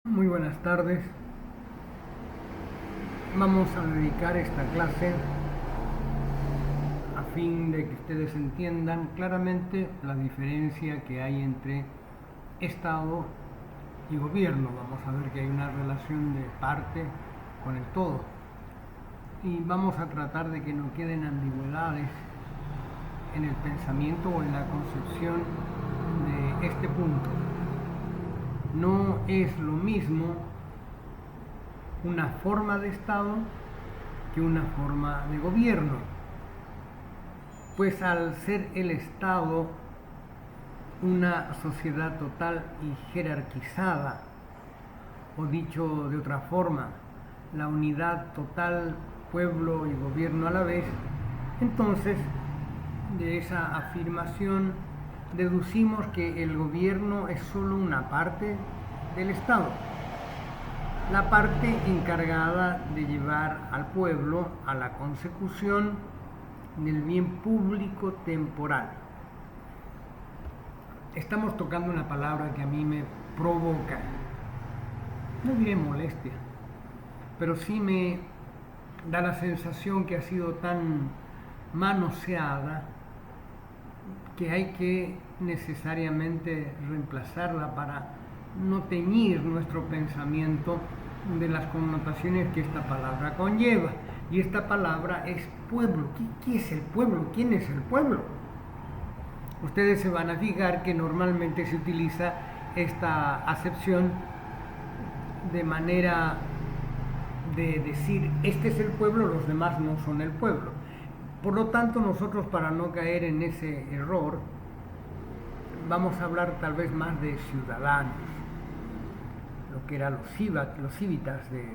Muy buenas tardes. Vamos a dedicar esta clase a fin de que ustedes entiendan claramente la diferencia que hay entre Estado y gobierno. Vamos a ver que hay una relación de parte con el todo. Y vamos a tratar de que no queden ambigüedades en el pensamiento o en la concepción de este punto. No es lo mismo una forma de Estado que una forma de gobierno, pues al ser el Estado una sociedad total y jerarquizada, o dicho de otra forma, la unidad total pueblo y gobierno a la vez, entonces de esa afirmación deducimos que el gobierno es solo una parte del Estado, la parte encargada de llevar al pueblo a la consecución del bien público temporal. Estamos tocando una palabra que a mí me provoca, no diré molestia, pero sí me da la sensación que ha sido tan manoseada que hay que necesariamente reemplazarla para no teñir nuestro pensamiento de las connotaciones que esta palabra conlleva. Y esta palabra es pueblo. ¿Qué es el pueblo? ¿Quién es el pueblo? Ustedes se van a fijar que normalmente se utiliza esta acepción de manera de decir, este es el pueblo, los demás no son el pueblo. Por lo tanto, nosotros, para no caer en ese error, vamos a hablar tal vez más de ciudadanos, lo que eran los civitas de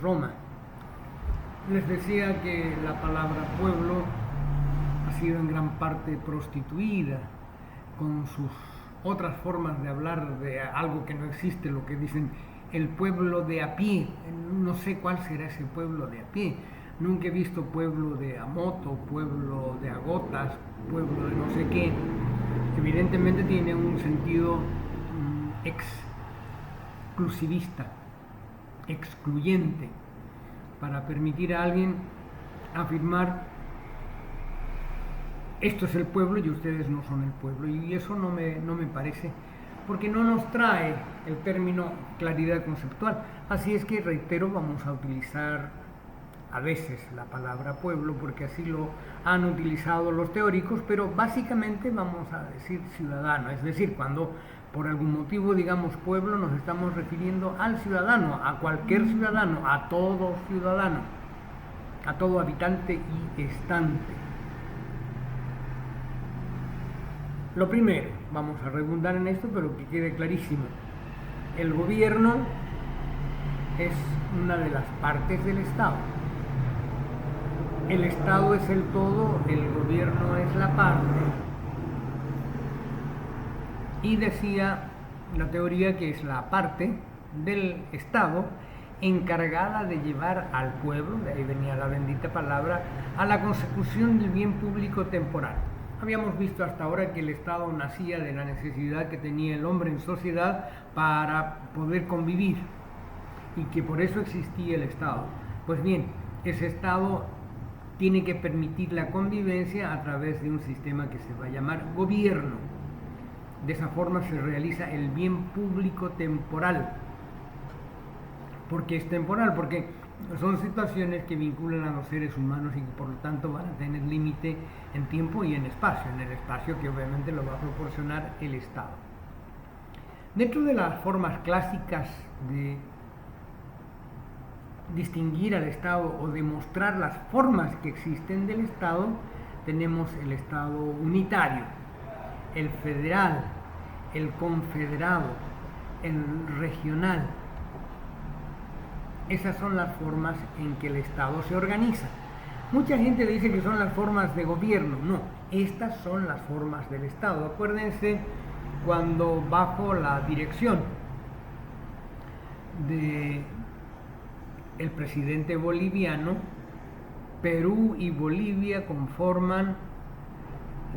Roma. Les decía que la palabra pueblo ha sido en gran parte prostituida con sus otras formas de hablar de algo que no existe, lo que dicen el pueblo de a pie. No sé cuál será ese pueblo de a pie. Nunca he visto pueblo de a moto, pueblo de a gotas, pueblo de no sé qué. Evidentemente tiene un sentido exclusivista, excluyente, para permitir a alguien afirmar esto es el pueblo y ustedes no son el pueblo. Y eso no me parece, porque no nos trae el término claridad conceptual. Así es que, reitero, vamos a utilizar a veces la palabra pueblo porque así lo han utilizado los teóricos, pero básicamente vamos a decir ciudadano, es decir, cuando por algún motivo digamos pueblo nos estamos refiriendo al ciudadano, a cualquier ciudadano, a todo ciudadano, a todo habitante y estante. Lo primero, vamos a redundar en esto, pero que quede clarísimo, el gobierno es una de las partes del Estado. El Estado es el todo, el gobierno es la parte. Y decía la teoría que es la parte del Estado encargada de llevar al pueblo, de ahí venía la bendita palabra, a la consecución del bien público temporal. Habíamos visto hasta ahora que el Estado nacía de la necesidad que tenía el hombre en sociedad para poder convivir y que por eso existía el Estado. Pues bien, ese Estado tiene que permitir la convivencia a través de un sistema que se va a llamar gobierno. De esa forma se realiza el bien público temporal. ¿Por qué es temporal? Porque son situaciones que vinculan a los seres humanos y que por lo tanto van a tener límite en tiempo y en espacio, en el espacio que obviamente lo va a proporcionar el Estado. Dentro de las formas clásicas de distinguir al Estado o demostrar las formas que existen del Estado, tenemos el Estado unitario, el federal, el confederado, el regional. Esas son las formas en que el Estado se organiza. Mucha gente dice que son las formas de gobierno. No, estas son las formas del Estado. Acuérdense cuando bajo la dirección de el presidente boliviano, Perú y Bolivia conforman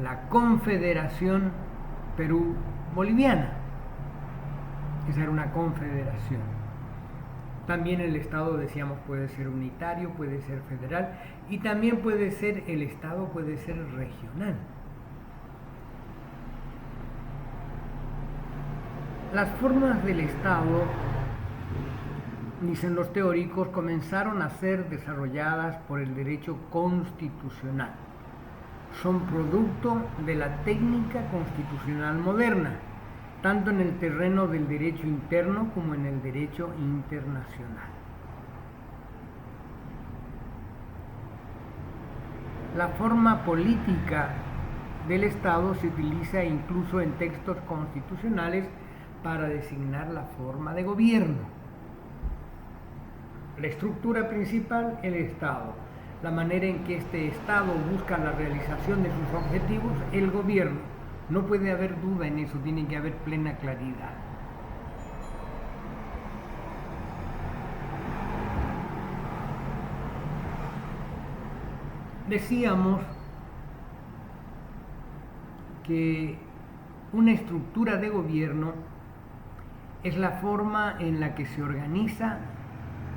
la Confederación Perú-Boliviana. Esa era una confederación. También el Estado, decíamos, puede ser unitario, puede ser federal y también puede ser, el Estado puede ser regional. Las formas del Estado, dicen los teóricos, comenzaron a ser desarrolladas por el derecho constitucional. Son producto de la técnica constitucional moderna, tanto en el terreno del derecho interno como en el derecho internacional. La forma política del Estado se utiliza incluso en textos constitucionales para designar la forma de gobierno. La estructura principal, el Estado. La manera en que este Estado busca la realización de sus objetivos, el gobierno. No puede haber duda en eso, tiene que haber plena claridad. Decíamos que una estructura de gobierno es la forma en la que se organiza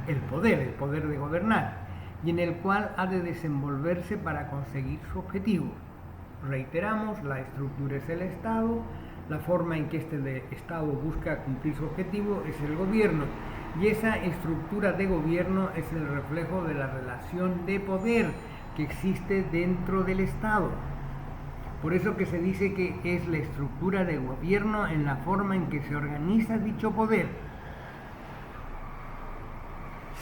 el poder de gobernar, y en el cual ha de desenvolverse para conseguir su objetivo. Reiteramos, la estructura es el Estado, la forma en que este Estado busca cumplir su objetivo es el gobierno, y esa estructura de gobierno es el reflejo de la relación de poder que existe dentro del Estado. Por eso que se dice que es la estructura de gobierno en la forma en que se organiza dicho poder.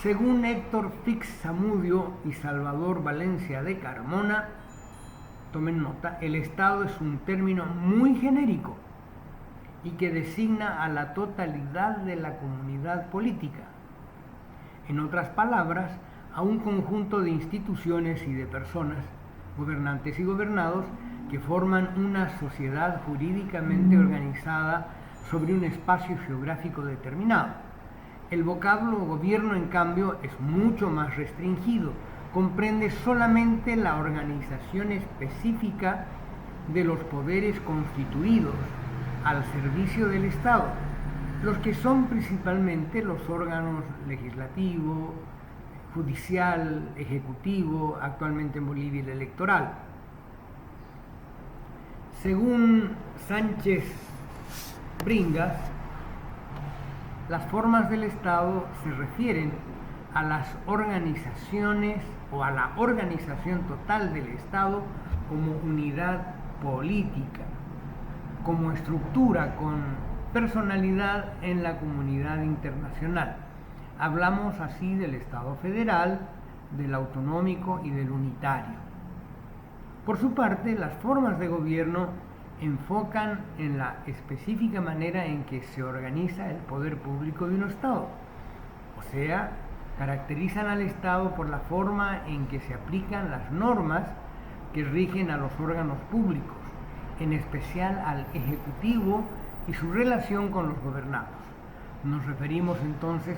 Según Héctor Fix Zamudio y Salvador Valencia de Carmona, tomen nota, el Estado es un término muy genérico y que designa a la totalidad de la comunidad política. En otras palabras, a un conjunto de instituciones y de personas, gobernantes y gobernados, que forman una sociedad jurídicamente organizada sobre un espacio geográfico determinado. El vocablo gobierno, en cambio, es mucho más restringido, comprende solamente la organización específica de los poderes constituidos al servicio del Estado, los que son principalmente los órganos legislativo, judicial, ejecutivo, actualmente en Bolivia el electoral. Según Sánchez Bringas, las formas del Estado se refieren a las organizaciones o a la organización total del Estado como unidad política, como estructura con personalidad en la comunidad internacional. Hablamos así del Estado federal, del autonómico y del unitario. Por su parte, las formas de gobierno enfocan en la específica manera en que se organiza el poder público de un Estado. O sea, caracterizan al Estado por la forma en que se aplican las normas que rigen a los órganos públicos, en especial al Ejecutivo y su relación con los gobernados. Nos referimos entonces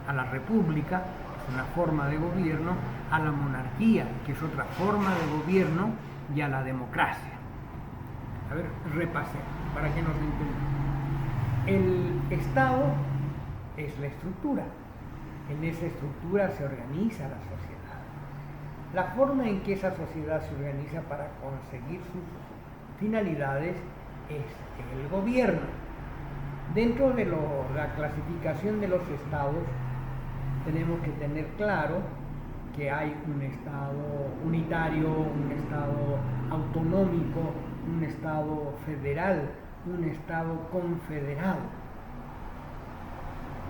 a la República, que es una forma de gobierno, a la monarquía, que es otra forma de gobierno, y a la democracia. A ver, repasemos para que nos entendamos. El Estado es la estructura. En esa estructura se organiza la sociedad. La forma en que esa sociedad se organiza para conseguir sus finalidades es el gobierno. Dentro de la clasificación de los estados, tenemos que tener claro que hay un Estado unitario, un Estado autonómico, un Estado federal, un Estado confederado.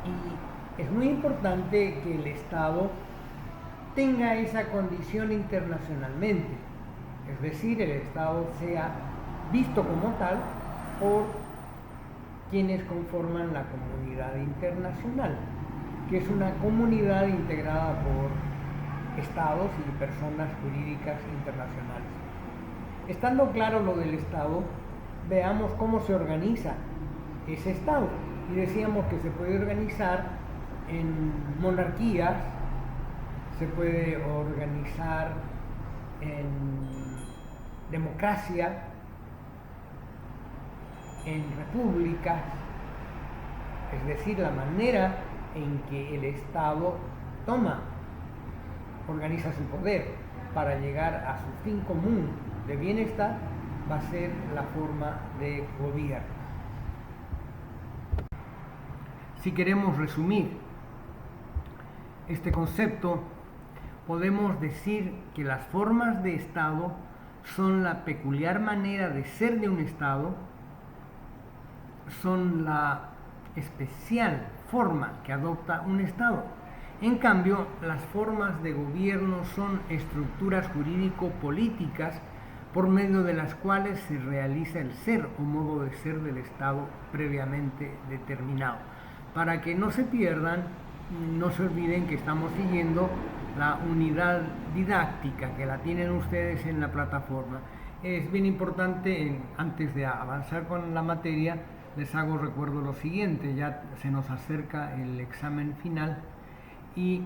Y es muy importante que el Estado tenga esa condición internacionalmente, es decir, el Estado sea visto como tal por quienes conforman la comunidad internacional, que es una comunidad integrada por estados y personas jurídicas internacionales. Estando claro lo del Estado, veamos cómo se organiza ese Estado. Y decíamos que se puede organizar en monarquías, se puede organizar en democracia, en repúblicas, es decir, la manera en que el Estado organiza su poder para llegar a su fin común de bienestar, va a ser la forma de gobierno. Si queremos resumir este concepto, podemos decir que las formas de Estado son la peculiar manera de ser de un Estado, son la especial forma que adopta un Estado. En cambio, las formas de gobierno son estructuras jurídico-políticas por medio de las cuales se realiza el ser o modo de ser del Estado previamente determinado. Para que no se pierdan, no se olviden que estamos siguiendo la unidad didáctica que la tienen ustedes en la plataforma. Es bien importante, antes de avanzar con la materia, les hago recuerdo lo siguiente: ya se nos acerca el examen final y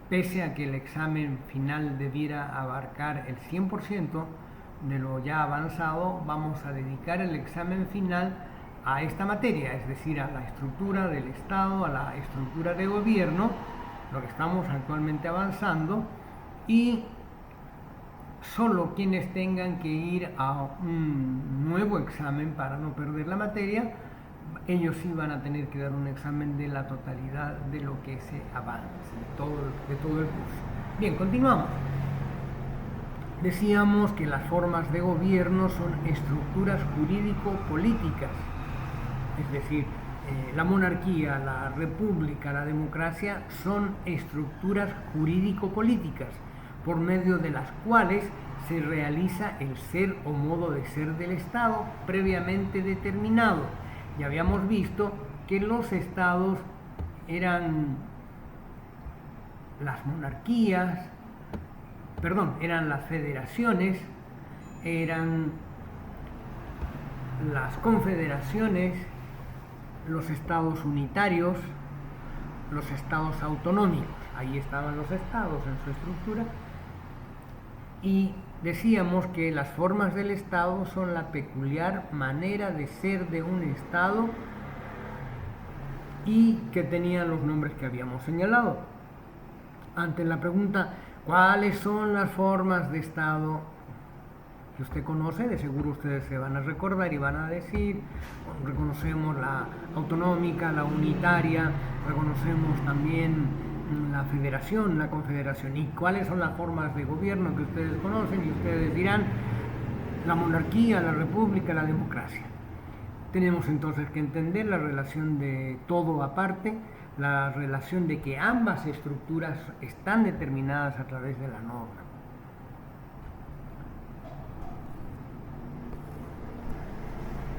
pese a que el examen final debiera abarcar el 100% de lo ya avanzado, vamos a dedicar el examen final a esta materia, es decir, a la estructura del Estado, a la estructura de gobierno, lo que estamos actualmente avanzando, y solo quienes tengan que ir a un nuevo examen para no perder la materia, ellos sí van a tener que dar un examen de la totalidad de lo que se avanza, de todo el curso. Bien, continuamos. Decíamos que las formas de gobierno son estructuras jurídico-políticas, es decir, la monarquía, la república, la democracia son estructuras jurídico-políticas por medio de las cuales se realiza el ser o modo de ser del Estado previamente determinado. Ya habíamos visto que los estados eran las monarquías, eran las federaciones, eran las confederaciones, los estados unitarios, los estados autonómicos. Ahí estaban los estados en su estructura. Y decíamos que las formas del Estado son la peculiar manera de ser de un Estado y que tenían los nombres que habíamos señalado. Ante la pregunta, ¿cuáles son las formas de Estado que usted conoce? De seguro ustedes se van a recordar y van a decir, reconocemos la autonómica, la unitaria, reconocemos también la federación, la confederación. ¿Y cuáles son las formas de gobierno que ustedes conocen? Y ustedes dirán, la monarquía, la república, la democracia. Tenemos entonces que entender la relación de todo aparte, la relación de que ambas estructuras están determinadas a través de la norma.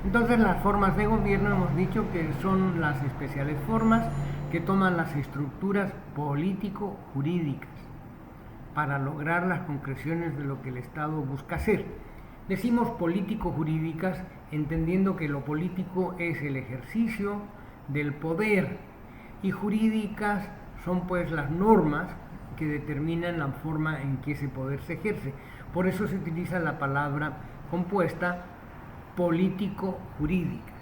Entonces, las formas de gobierno hemos dicho que son las especiales formas que toman las estructuras político-jurídicas para lograr las concreciones de lo que el Estado busca hacer. Decimos político-jurídicas entendiendo que lo político es el ejercicio del poder y jurídicas son pues las normas que determinan la forma en que ese poder se ejerce. Por eso se utiliza la palabra compuesta político-jurídicas.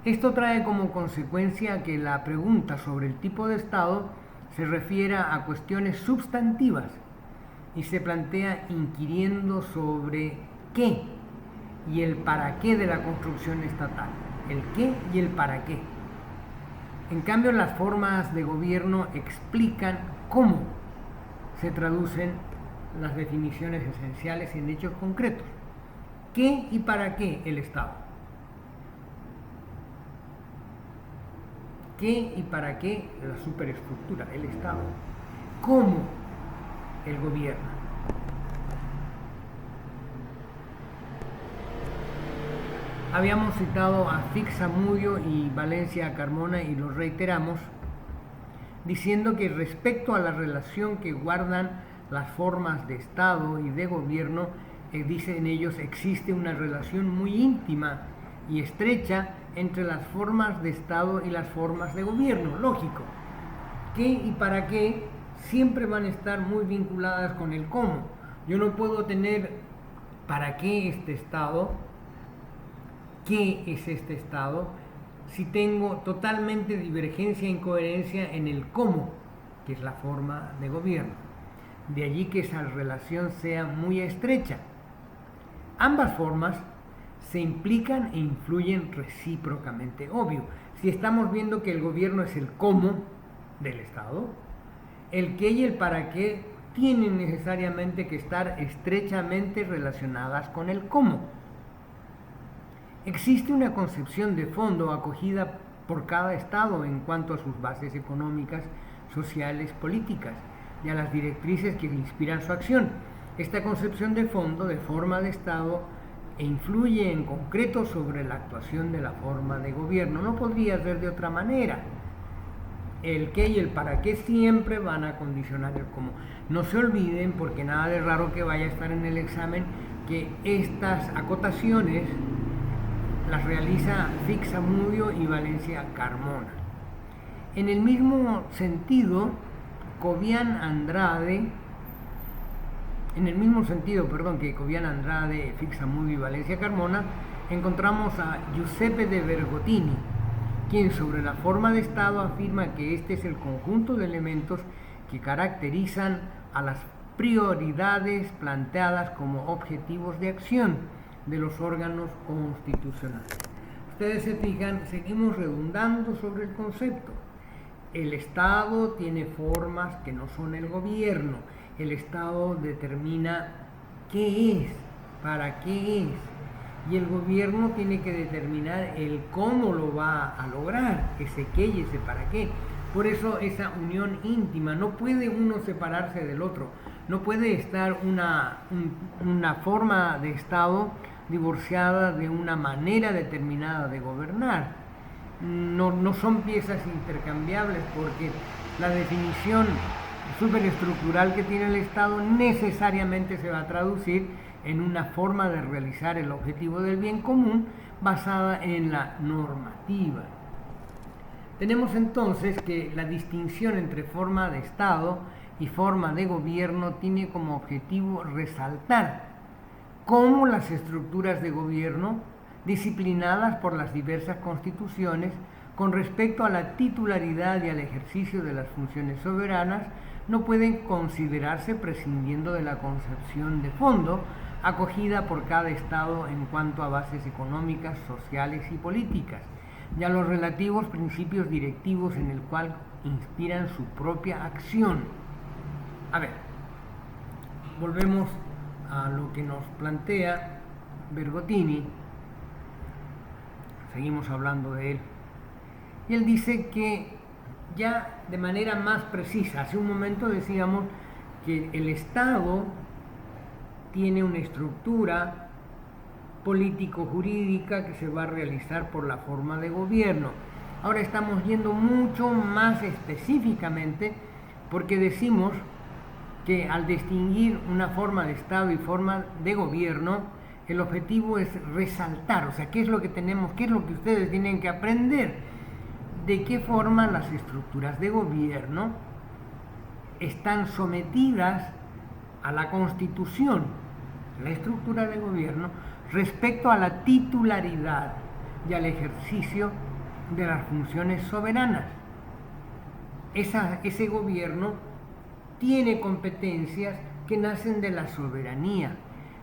Esto trae como consecuencia que la pregunta sobre el tipo de Estado se refiera a cuestiones sustantivas y se plantea inquiriendo sobre qué y el para qué de la construcción estatal. El qué y el para qué. En cambio, las formas de gobierno explican cómo se traducen las definiciones esenciales en hechos concretos. ¿Qué y para qué el Estado? ¿Qué y para qué la superestructura, el Estado? ¿Cómo el gobierno? Habíamos citado a Fix Zamudio y Valencia Carmona y lo reiteramos, diciendo que respecto a la relación que guardan las formas de Estado y de gobierno, dicen ellos, existe una relación muy íntima y estrecha entre las formas de Estado y las formas de gobierno, lógico. ¿Qué y para qué siempre van a estar muy vinculadas con el cómo? Yo no puedo tener para qué este Estado qué es este Estado si tengo totalmente divergencia e incoherencia en el cómo, que es la forma de gobierno. De allí que esa relación sea muy estrecha. Ambas formas se implican e influyen recíprocamente. Obvio, si estamos viendo que el gobierno es el cómo del Estado, el qué y el para qué tienen necesariamente que estar estrechamente relacionadas con el cómo. Existe una concepción de fondo acogida por cada Estado en cuanto a sus bases económicas, sociales, políticas y a las directrices que inspiran su acción. Esta concepción de fondo, de forma de Estado, influye en concreto sobre la actuación de la forma de gobierno. No podría ser de otra manera. El qué y el para qué siempre van a condicionar el cómo. No se olviden, porque nada de raro que vaya a estar en el examen, que estas acotaciones las realiza Fixamudio y Valencia Carmona. En el mismo sentido, que Cobian Andrade, Fixamudio y Valencia Carmona, encontramos a Giuseppe de Bergottini, quien sobre la forma de Estado afirma que este es el conjunto de elementos que caracterizan a las prioridades planteadas como objetivos de acción de los órganos constitucionales. Ustedes se fijan, seguimos redundando sobre el concepto. El Estado tiene formas que no son el gobierno. El Estado determina qué es, para qué es. Y el gobierno tiene que determinar el cómo lo va a lograr, ese qué y ese para qué. Por eso esa unión íntima, no puede uno separarse del otro. No puede estar una forma de Estado divorciada de una manera determinada de gobernar. No son piezas intercambiables, porque la definición superestructural que tiene el Estado necesariamente se va a traducir en una forma de realizar el objetivo del bien común basada en la normativa. Tenemos entonces que la distinción entre forma de Estado y forma de gobierno tiene como objetivo resaltar cómo las estructuras de gobierno, disciplinadas por las diversas constituciones, con respecto a la titularidad y al ejercicio de las funciones soberanas, no pueden considerarse prescindiendo de la concepción de fondo acogida por cada Estado en cuanto a bases económicas, sociales y políticas, y a los relativos principios directivos en el cual inspiran su propia acción. A ver, volvemos a lo que nos plantea Bergottini, seguimos hablando de él, y él dice que ya de manera más precisa, hace un momento decíamos que el Estado tiene una estructura político-jurídica que se va a realizar por la forma de gobierno. Ahora estamos yendo mucho más específicamente, porque decimos que al distinguir una forma de Estado y forma de gobierno, el objetivo es resaltar, o sea, qué es lo que tenemos, qué es lo que ustedes tienen que aprender, de qué forma las estructuras de gobierno están sometidas a la Constitución, la estructura de gobierno, respecto a la titularidad y al ejercicio de las funciones soberanas. Ese gobierno tiene competencias que nacen de la soberanía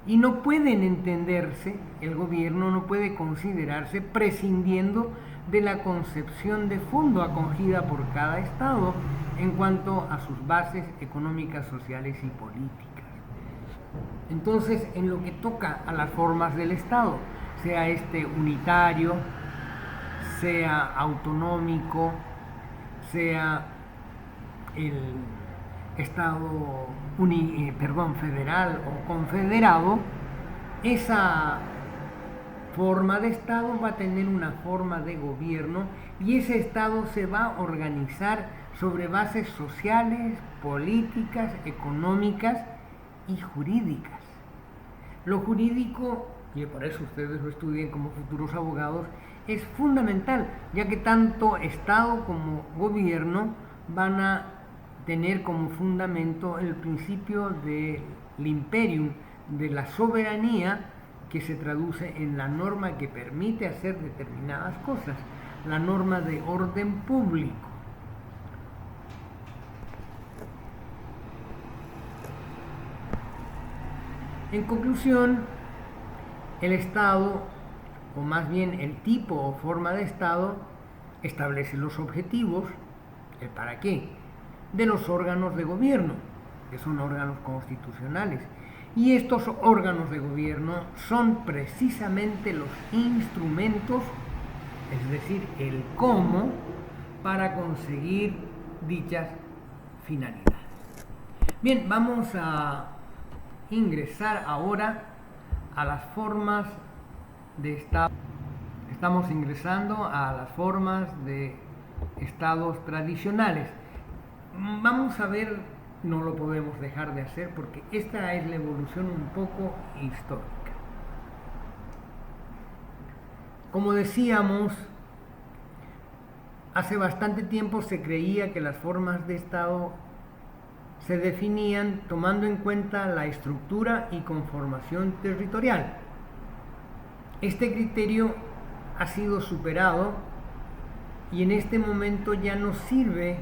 y no pueden entenderse, el gobierno no puede considerarse prescindiendo de la concepción de fondo acogida por cada Estado en cuanto a sus bases económicas, sociales y políticas. Entonces, en lo que toca a las formas del Estado, sea este unitario, sea autonómico, sea el Estado federal o confederado, esa forma de Estado va a tener una forma de gobierno y ese Estado se va a organizar sobre bases sociales, políticas, económicas y jurídicas. Lo jurídico, y por eso ustedes lo estudien como futuros abogados, es fundamental, ya que tanto Estado como gobierno van a tener como fundamento el principio del imperium, de la soberanía, que se traduce en la norma que permite hacer determinadas cosas, la norma de orden público. En conclusión, el Estado, o más bien el tipo o forma de Estado, establece los objetivos, el para qué, de los órganos de gobierno, que son órganos constitucionales. Y estos órganos de gobierno son precisamente los instrumentos, es decir, el cómo, para conseguir dichas finalidades. Bien, vamos a ingresar ahora a las formas de Estado. Estamos ingresando a las formas de estados tradicionales. Vamos a ver, no lo podemos dejar de hacer porque esta es la evolución un poco histórica. Como decíamos, hace bastante tiempo se creía que las formas de Estado se definían tomando en cuenta la estructura y conformación territorial. Este criterio ha sido superado y en este momento ya no sirve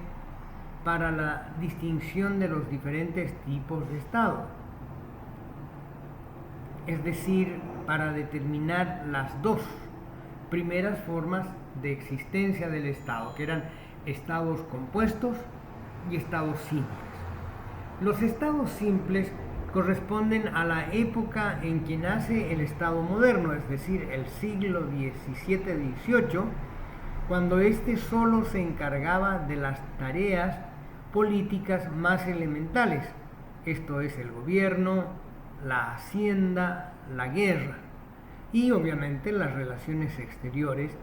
para la distinción de los diferentes tipos de Estado, es decir, para determinar las dos primeras formas de existencia del Estado, que eran estados compuestos y estados simples. Los estados simples corresponden a la época en que nace el Estado moderno, es decir, el siglo XVII-XVIII, cuando éste solo se encargaba de las tareas políticas más elementales, esto es el gobierno, la hacienda, la guerra y obviamente las relaciones exteriores,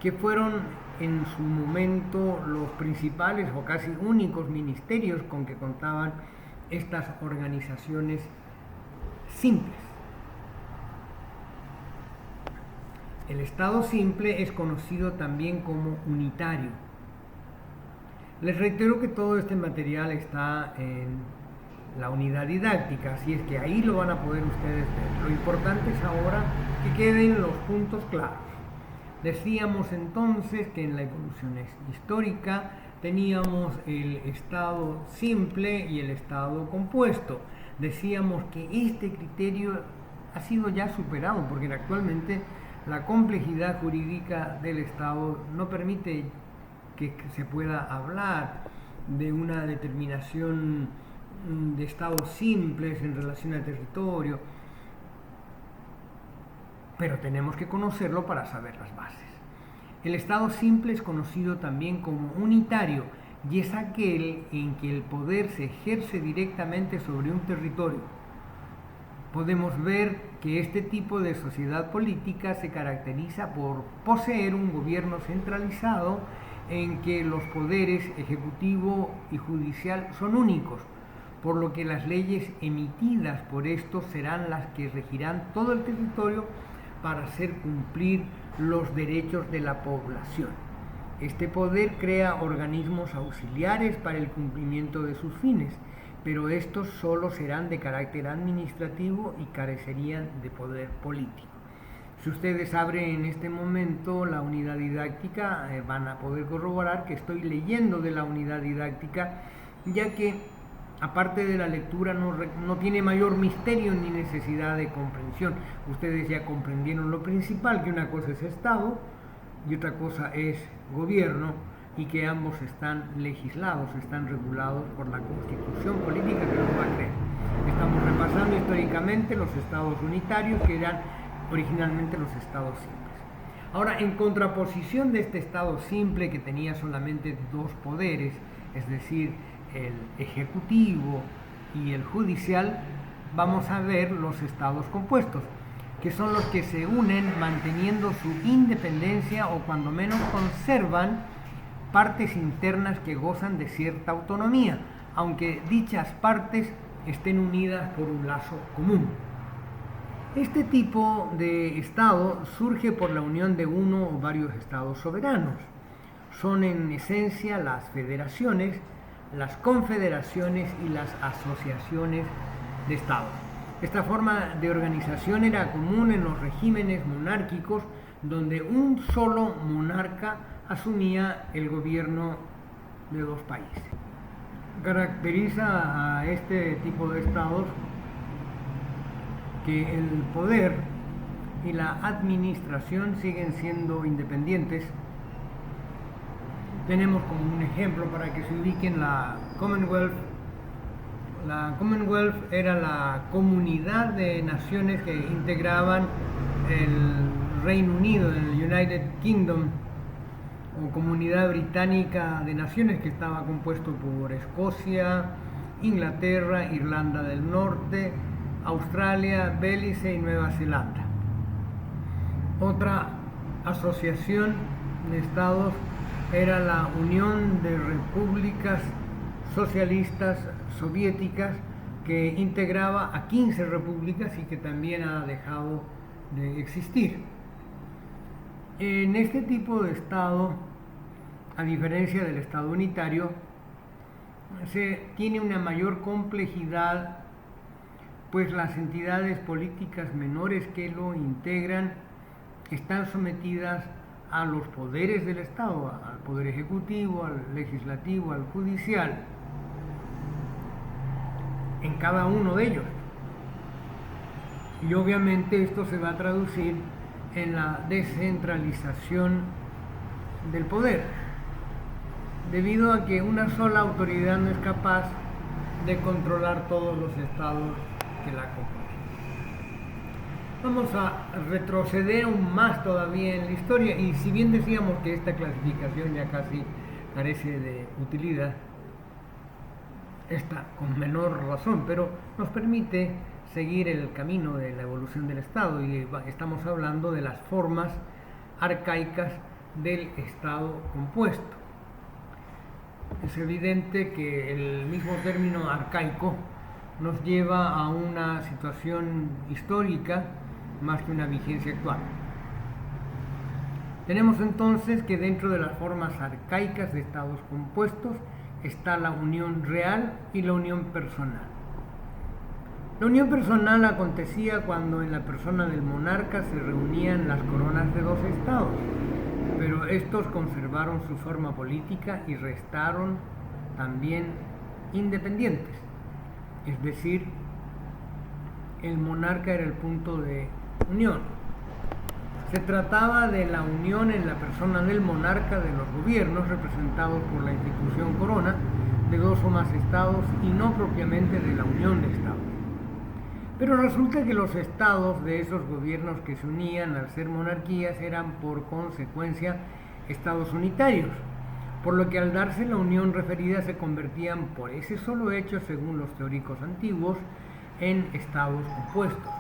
que fueron en su momento los principales o casi únicos ministerios con que contaban estas organizaciones simples. El Estado simple es conocido también como unitario. Les reitero que todo este material está en la unidad didáctica, así es que ahí lo van a poder ustedes ver. Lo importante es ahora que queden los puntos claros. Decíamos entonces que en la evolución histórica teníamos el estado simple y el estado compuesto. Decíamos que este criterio ha sido ya superado porque actualmente la complejidad jurídica del Estado no permite que se pueda hablar de una determinación de estados simples en relación al territorio, pero tenemos que conocerlo para saber las bases. El estado simple es conocido también como unitario y es aquel en que el poder se ejerce directamente sobre un territorio. Podemos ver que este tipo de sociedad política se caracteriza por poseer un gobierno centralizado en que los poderes ejecutivo y judicial son únicos, por lo que las leyes emitidas por estos serán las que regirán todo el territorio para hacer cumplir los derechos de la población. Este poder crea organismos auxiliares para el cumplimiento de sus fines, pero estos solo serán de carácter administrativo y carecerían de poder político. Si ustedes abren en este momento la unidad didáctica, van a poder corroborar que estoy leyendo de la unidad didáctica, ya que aparte de la lectura no tiene mayor misterio ni necesidad de comprensión. Ustedes ya comprendieron lo principal, que una cosa es Estado y otra cosa es gobierno, y que ambos están legislados, están regulados por la Constitución política que los va a crear. Estamos repasando históricamente los estados unitarios, que eran originalmente los estados simples. Ahora, en contraposición de este estado simple que tenía solamente dos poderes, es decir, el ejecutivo y el judicial, vamos a ver los estados compuestos, que son los que se unen manteniendo su independencia o cuando menos conservan partes internas que gozan de cierta autonomía, aunque dichas partes estén unidas por un lazo común. Este tipo de Estado surge por la unión de uno o varios Estados soberanos. Son en esencia las federaciones, las confederaciones y las asociaciones de Estados. Esta forma de organización era común en los regímenes monárquicos donde un solo monarca asumía el gobierno de dos países. Caracteriza a este tipo de estados que el poder y la administración siguen siendo independientes. Tenemos como un ejemplo para que se ubiquen la Commonwealth. La Commonwealth era la comunidad de naciones que integraban el Reino Unido, el United Kingdom, o Comunidad Británica de Naciones, que estaba compuesto por Escocia, Inglaterra, Irlanda del Norte, Australia, Belice y Nueva Zelanda. Otra asociación de estados era la Unión de Repúblicas Socialistas Soviéticas, que integraba a 15 repúblicas y que también ha dejado de existir. En este tipo de estado, a diferencia del estado unitario, se tiene una mayor complejidad, pues las entidades políticas menores que lo integran están sometidas a los poderes del Estado, al poder ejecutivo, al legislativo, al judicial, en cada uno de ellos. Y obviamente esto se va a traducir en la descentralización del poder, debido a que una sola autoridad no es capaz de controlar todos los estados que la componen. Vamos a retroceder aún más todavía en la historia, y si bien decíamos que esta clasificación ya casi carece de utilidad, esta con menor razón, pero nos permite seguir el camino de la evolución del Estado, y estamos hablando de las formas arcaicas del Estado compuesto. Es evidente que el mismo término arcaico nos lleva a una situación histórica más que una vigencia actual. Tenemos entonces que dentro de las formas arcaicas de estados compuestos está la unión real y la unión personal. La unión personal acontecía cuando en la persona del monarca se reunían las coronas de dos estados, pero estos conservaron su forma política y restaron también independientes. Es decir, el monarca era el punto de unión. Se trataba de la unión en la persona del monarca de los gobiernos representados por la institución corona de dos o más estados, y no propiamente de la unión de estados. Pero resulta que los estados de esos gobiernos que se unían al ser monarquías eran por consecuencia estados unitarios, por lo que al darse la unión referida se convertían por ese solo hecho, según los teóricos antiguos, en estados compuestos.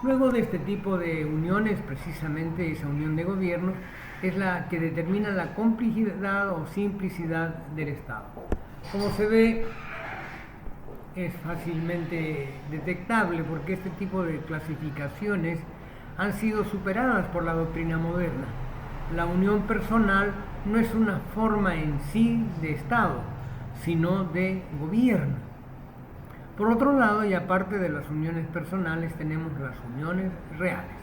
Luego de este tipo de uniones, precisamente esa unión de gobiernos es la que determina la complejidad o simplicidad del Estado. Como se ve, es fácilmente detectable porque este tipo de clasificaciones han sido superadas por la doctrina moderna. La unión personal no es una forma en sí de Estado, sino de gobierno. Por otro lado, y aparte de las uniones personales, tenemos las uniones reales.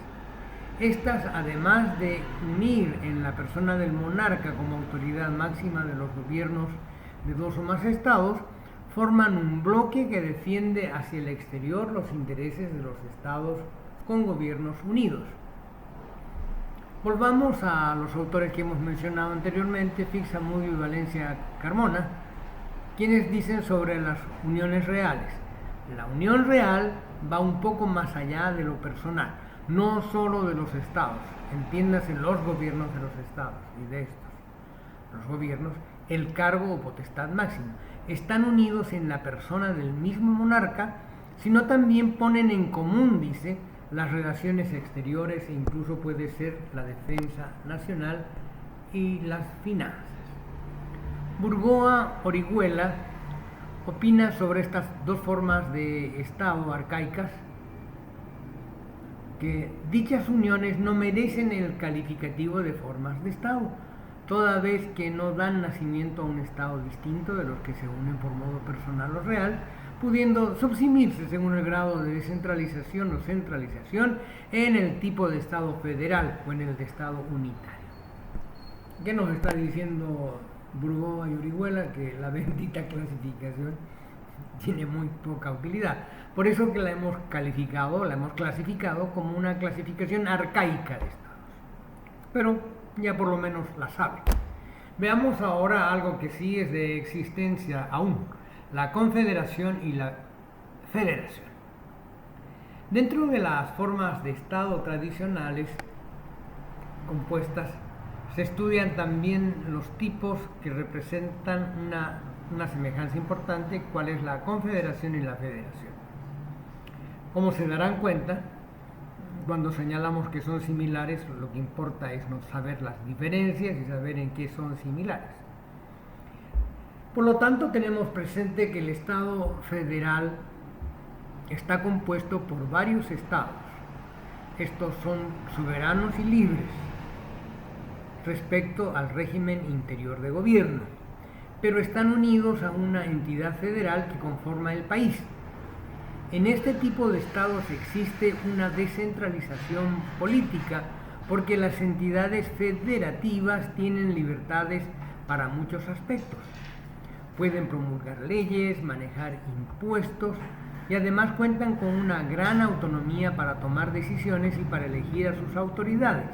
Estas, además de unir en la persona del monarca como autoridad máxima de los gobiernos de dos o más estados, forman un bloque que defiende hacia el exterior los intereses de los estados con gobiernos unidos. Volvamos a los autores que hemos mencionado anteriormente, Fix-Amudio y Valencia Carmona, quienes dicen sobre las uniones reales. La unión real va un poco más allá de lo personal, no solo de los estados, entiéndase los gobiernos de los estados y de estos, los gobiernos, el cargo o potestad máxima, están unidos en la persona del mismo monarca, sino también ponen en común, dice, las relaciones exteriores e incluso puede ser la defensa nacional y las finanzas. Burgoa Orihuela opina sobre estas dos formas de Estado arcaicas, que dichas uniones no merecen el calificativo de formas de Estado, toda vez que no dan nacimiento a un Estado distinto de los que se unen por modo personal o real, pudiendo subsumirse según el grado de descentralización o centralización en el tipo de Estado federal o en el de Estado unitario. ¿Qué nos está diciendo Burgova y Orihuela? Que la bendita clasificación tiene muy poca utilidad. Por eso que la hemos clasificado como una clasificación arcaica de estados. Pero ya por lo menos la sabe. Veamos ahora algo que sí es de existencia aún: la confederación y la federación. Dentro de las formas de estado tradicionales compuestas, se estudian también los tipos que representan una semejanza importante, cuál es la confederación y la federación. Como se darán cuenta, cuando señalamos que son similares, lo que importa es no saber las diferencias y saber en qué son similares. Por lo tanto, tenemos presente que el Estado federal está compuesto por varios estados. Estos son soberanos y libres respecto al régimen interior de gobierno, pero están unidos a una entidad federal que conforma el país. En este tipo de estados existe una descentralización política porque las entidades federativas tienen libertades para muchos aspectos. Pueden promulgar leyes, manejar impuestos y además cuentan con una gran autonomía para tomar decisiones y para elegir a sus autoridades.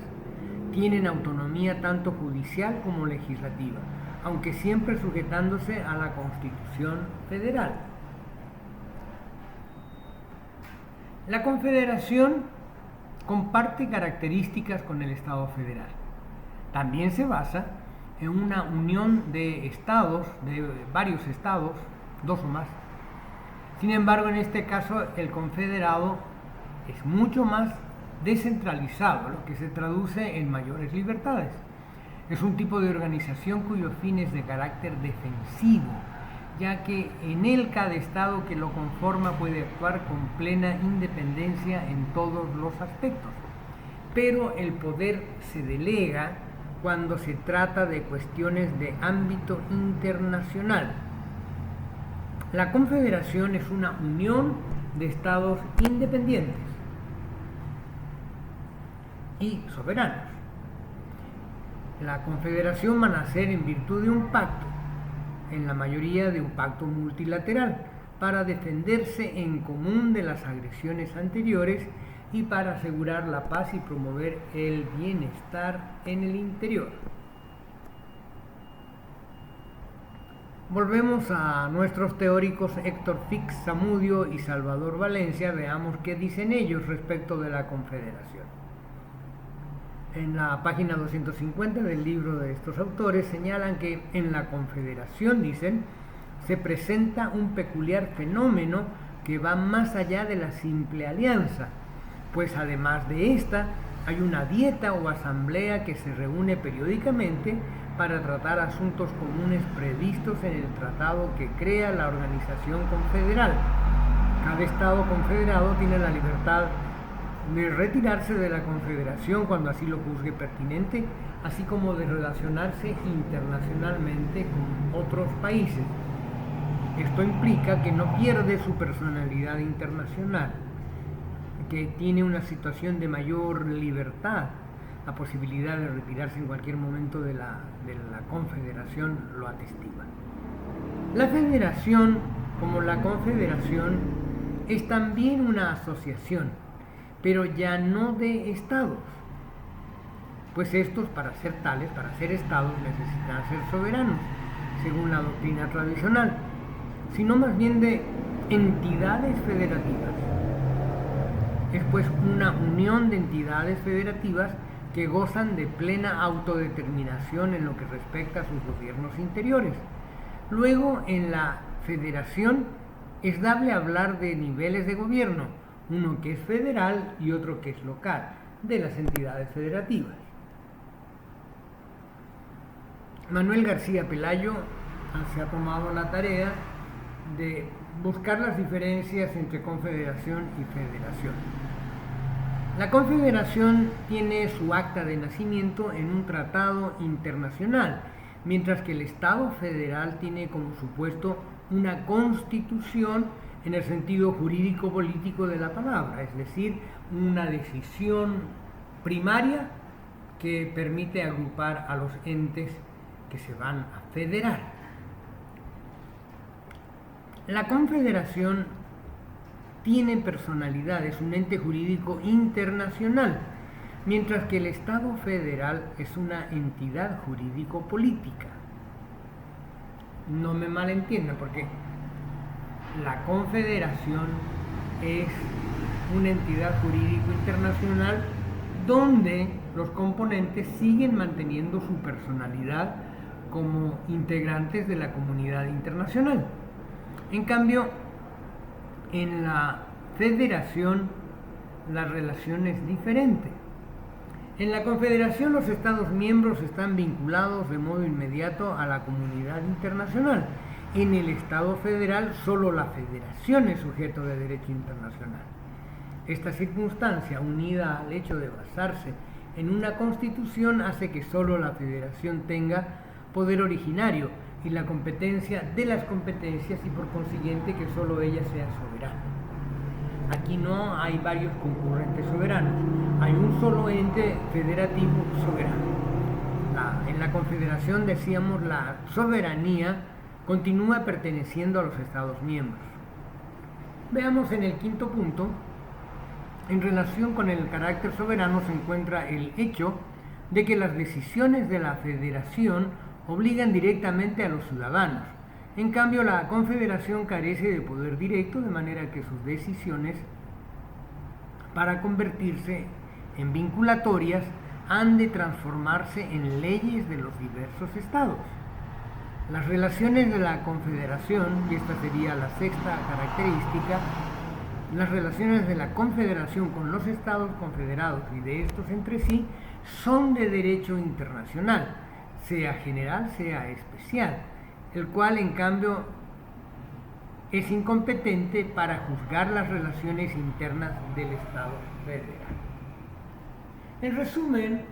Tienen autonomía tanto judicial como legislativa, aunque siempre sujetándose a la Constitución Federal. La Confederación comparte características con el Estado federal. También se basa en una unión de estados, de varios estados, dos o más. Sin embargo, en este caso, el confederado es mucho más descentralizado, lo que se traduce en mayores libertades. Es un tipo de organización cuyo fin es de carácter defensivo, ya que en él cada estado que lo conforma puede actuar con plena independencia en todos los aspectos, pero el poder se delega cuando se trata de cuestiones de ámbito internacional. La Confederación es una unión de estados independientes y soberanos. La Confederación va a nacer en virtud de un pacto, en la mayoría de un pacto multilateral, para defenderse en común de las agresiones anteriores y para asegurar la paz y promover el bienestar en el interior. Volvemos a nuestros teóricos Héctor Fix Zamudio y Salvador Valencia. Veamos qué dicen ellos respecto de la Confederación. En la página 250 del libro de estos autores señalan que en la Confederación, dicen, se presenta un peculiar fenómeno que va más allá de la simple alianza, pues además de esta hay una dieta o asamblea que se reúne periódicamente para tratar asuntos comunes previstos en el tratado que crea la organización confederal. Cada estado confederado tiene la libertad de retirarse de la confederación cuando así lo juzgue pertinente, así como de relacionarse internacionalmente con otros países. Esto implica que no pierde su personalidad internacional, que tiene una situación de mayor libertad. La posibilidad de retirarse en cualquier momento de la confederación lo atestigua. La federación, como la confederación, es también una asociación, pero ya no de estados, pues estos, para ser tales, para ser estados, necesitan ser soberanos, según la doctrina tradicional, sino más bien de entidades federativas. Es pues una unión de entidades federativas que gozan de plena autodeterminación en lo que respecta a sus gobiernos interiores. Luego, en la federación es dable hablar de niveles de gobierno, uno que es federal y otro que es local, de las entidades federativas. Manuel García Pelayo se ha tomado la tarea de buscar las diferencias entre confederación y federación. La confederación tiene su acta de nacimiento en un tratado internacional, mientras que el Estado federal tiene como supuesto una constitución en el sentido jurídico-político de la palabra, es decir, una decisión primaria que permite agrupar a los entes que se van a federar. La Confederación tiene personalidad, es un ente jurídico internacional, mientras que el Estado federal es una entidad jurídico-política. No me malentiendan, porque la Confederación es una entidad jurídico internacional donde los componentes siguen manteniendo su personalidad como integrantes de la comunidad internacional. En cambio, en la Federación la relación es diferente. En la Confederación los Estados miembros están vinculados de modo inmediato a la comunidad internacional. En el Estado federal solo la Federación es sujeto de derecho internacional. Esta circunstancia, unida al hecho de basarse en una constitución, hace que solo la Federación tenga poder originario y la competencia de las competencias y por consiguiente que solo ella sea soberana. Aquí no hay varios concurrentes soberanos, hay un solo ente federativo soberano. En la Confederación, decíamos, la soberanía continúa perteneciendo a los Estados miembros. Veamos en el quinto punto. En relación con el carácter soberano se encuentra el hecho de que las decisiones de la Federación obligan directamente a los ciudadanos. En cambio, la Confederación carece de poder directo, de manera que sus decisiones, para convertirse en vinculatorias, han de transformarse en leyes de los diversos estados. Las relaciones de la Confederación, y esta sería la sexta característica, las relaciones de la Confederación con los estados confederados y de estos entre sí son de derecho internacional, sea general, sea especial, el cual en cambio es incompetente para juzgar las relaciones internas del Estado federal. En resumen,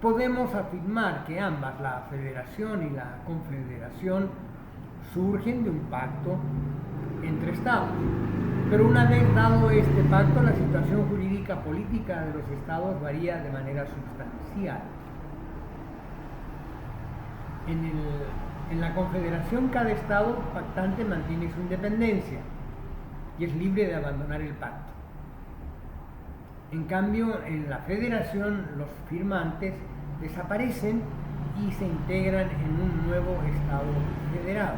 podemos afirmar que ambas, la Federación y la Confederación, surgen de un pacto entre Estados. Pero una vez dado este pacto, la situación jurídica política de los Estados varía de manera sustancial. En la Confederación, cada Estado pactante mantiene su independencia y es libre de abandonar el pacto. En cambio, en la Federación, los firmantes desaparecen y se integran en un nuevo Estado federado.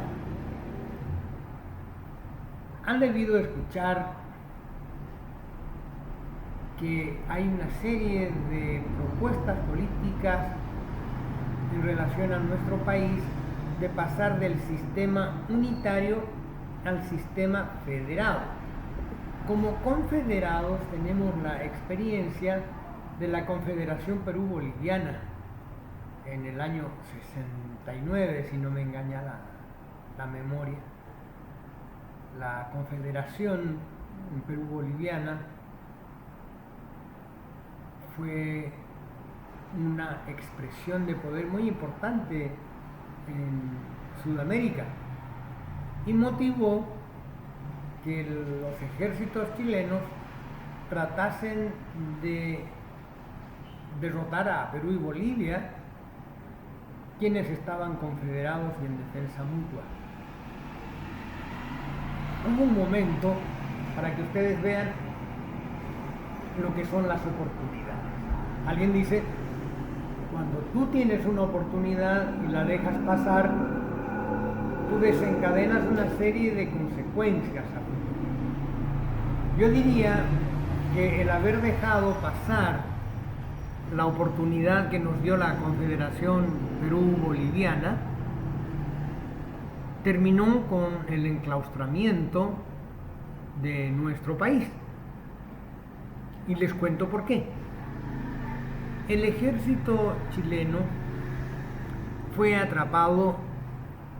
Han debido escuchar que hay una serie de propuestas políticas en relación a nuestro país de pasar del sistema unitario al sistema federado. Como confederados tenemos la experiencia de la Confederación Perú-Boliviana en el año 69, si no me engaña la memoria. La Confederación Perú-Boliviana fue una expresión de poder muy importante en Sudamérica y motivó que los ejércitos chilenos tratasen de derrotar a Perú y Bolivia, quienes estaban confederados y en defensa mutua. Hubo un momento para que ustedes vean lo que son las oportunidades. Alguien dice, cuando tú tienes una oportunidad y la dejas pasar, tú desencadenas una serie de consecuencias. Yo diría que el haber dejado pasar la oportunidad que nos dio la Confederación Perú-Boliviana terminó con el enclaustramiento de nuestro país. Y les cuento por qué. El ejército chileno fue atrapado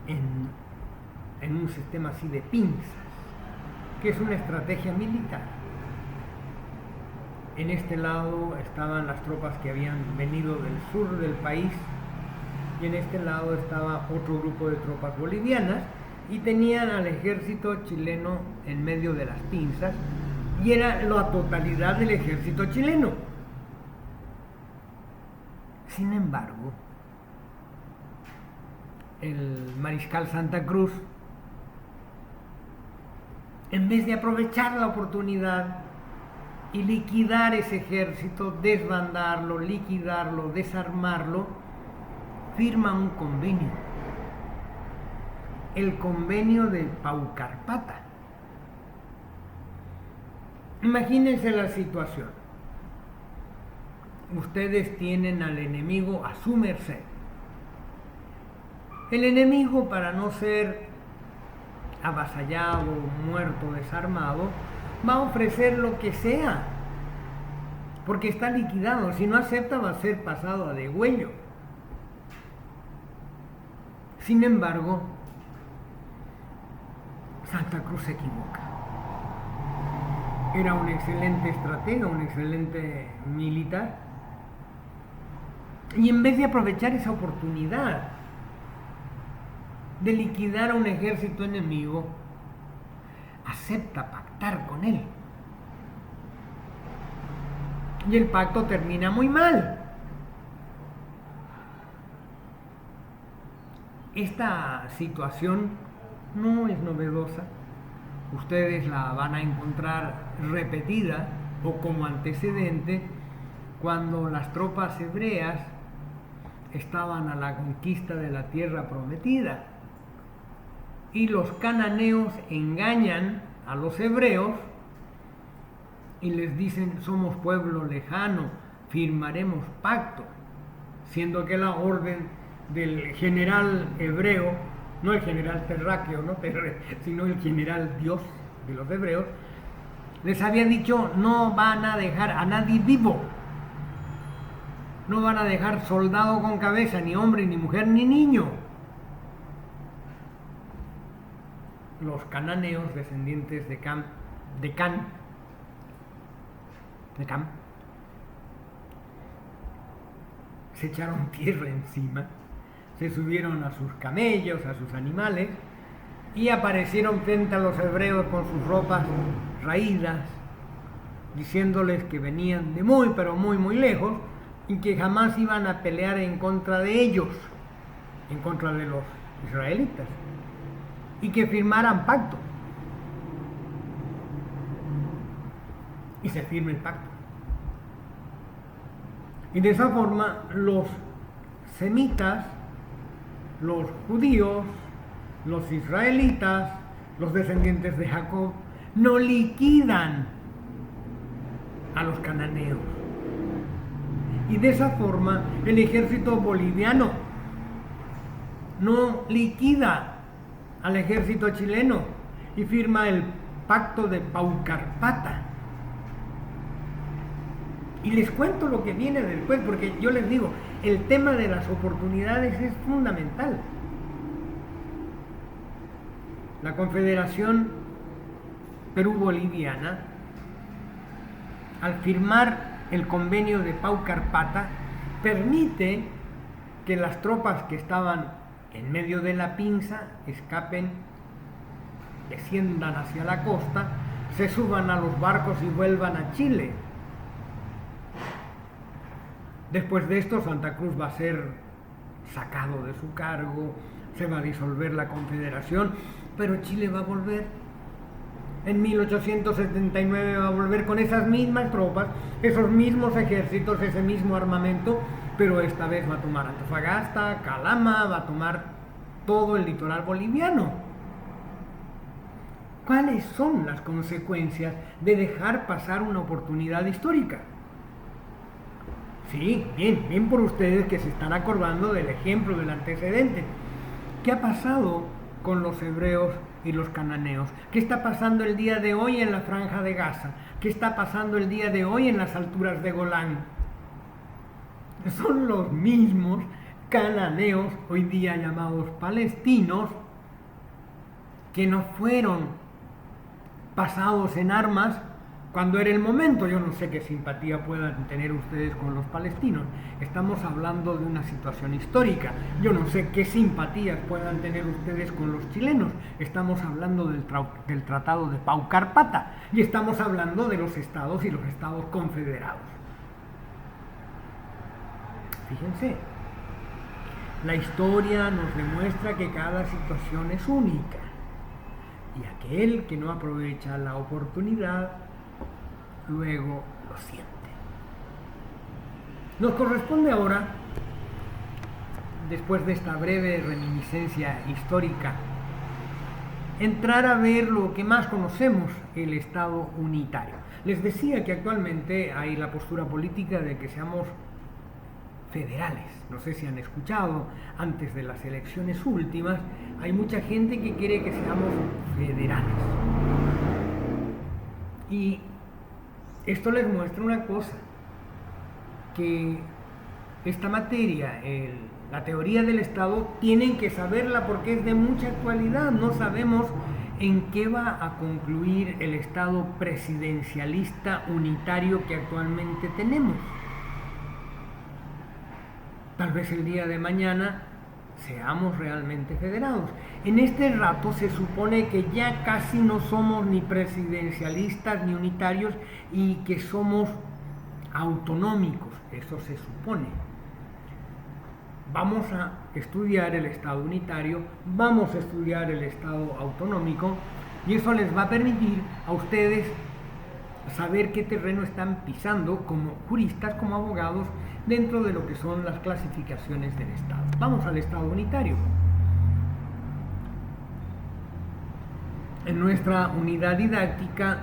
en un sistema así de pinzas, que es una estrategia militar. En este lado estaban las tropas que habían venido del sur del país y en este lado estaba otro grupo de tropas bolivianas y tenían al ejército chileno en medio de las pinzas y era la totalidad del ejército chileno. Sin embargo, el mariscal Santa Cruz, en vez de aprovechar la oportunidad y liquidar ese ejército, desbandarlo, liquidarlo, desarmarlo, firma un convenio, el convenio de Paucarpata. Imagínense la situación. Ustedes tienen al enemigo a su merced. El enemigo, para no ser avasallado, muerto, desarmado, va a ofrecer lo que sea, porque está liquidado. Si no acepta, va a ser pasado a degüello. Sin embargo, Santa Cruz se equivoca. Era un excelente estratega, un excelente militar, y en vez de aprovechar esa oportunidad de liquidar a un ejército enemigo, acepta pactar con él. Y el pacto termina muy mal. Esta situación no es novedosa. Ustedes la van a encontrar repetida o como antecedente cuando las tropas hebreas estaban a la conquista de la tierra prometida y los cananeos engañan a los hebreos y les dicen: somos pueblo lejano, firmaremos pacto, siendo que la orden del general hebreo, no el general terráqueo, ¿no? sino el general Dios de los hebreos, les había dicho: no van a dejar a nadie vivo, no van a dejar soldado con cabeza, ni hombre, ni mujer, ni niño. Los cananeos, descendientes de Cam, se echaron tierra encima, se subieron a sus camellos, a sus animales, y aparecieron frente a los hebreos con sus ropas raídas, diciéndoles que venían de muy, pero muy, muy lejos, y que jamás iban a pelear en contra de ellos, en contra de los israelitas, y que firmaran pacto. Y se firma el pacto. Y de esa forma los semitas, los judíos, los israelitas, los descendientes de Jacob, no liquidan a los cananeos. Y de esa forma el ejército boliviano no liquida al ejército chileno y firma el pacto de Paucarpata. Y les cuento lo que viene después, porque yo les digo, el tema de las oportunidades es fundamental. La Confederación Perú-Boliviana, al firmar el convenio de Paucarpata, permite que las tropas que estaban en medio de la pinza escapen, desciendan hacia la costa, se suban a los barcos y vuelvan a Chile. Después de esto, Santa Cruz va a ser sacado de su cargo, se va a disolver la Confederación, pero Chile va a volver. En 1879 va a volver con esas mismas tropas, esos mismos ejércitos, ese mismo armamento, pero esta vez va a tomar Antofagasta, Calama, va a tomar todo el litoral boliviano. ¿Cuáles son las consecuencias de dejar pasar una oportunidad histórica? Sí, bien por ustedes que se están acordando del ejemplo, del antecedente. ¿Qué ha pasado con los hebreos y los cananeos? ¿Qué está pasando el día de hoy en la Franja de Gaza? ¿Qué está pasando el día de hoy en las alturas de Golán? Son los mismos cananeos, hoy día llamados palestinos, que no fueron pasados en armas cuando era el momento. Yo no sé qué simpatía puedan tener ustedes con los palestinos. Estamos hablando de una situación histórica. Yo no sé qué simpatías puedan tener ustedes con los chilenos. Estamos hablando del Tratado de Pau Carpata y estamos hablando de los estados y los estados confederados. Fíjense, la historia nos demuestra que cada situación es única y aquel que no aprovecha la oportunidad luego lo siente. Nos corresponde ahora, después de esta breve reminiscencia histórica, entrar a ver lo que más conocemos, el Estado unitario. Les decía que actualmente hay la postura política de que seamos federales. No sé si han escuchado, antes de las elecciones últimas, hay mucha gente que quiere que seamos federales. Y esto les muestra una cosa, que esta materia, la teoría del Estado, tienen que saberla porque es de mucha actualidad. No sabemos en qué va a concluir el Estado presidencialista unitario que actualmente tenemos. Tal vez el día de mañana seamos realmente federados. En este rato se supone que ya casi no somos ni presidencialistas ni unitarios y que somos autonómicos, eso se supone. Vamos a estudiar el Estado unitario, vamos a estudiar el Estado autonómico y eso les va a permitir a ustedes saber qué terreno están pisando como juristas, como abogados, dentro de lo que son las clasificaciones del Estado. Vamos al Estado unitario. En nuestra unidad didáctica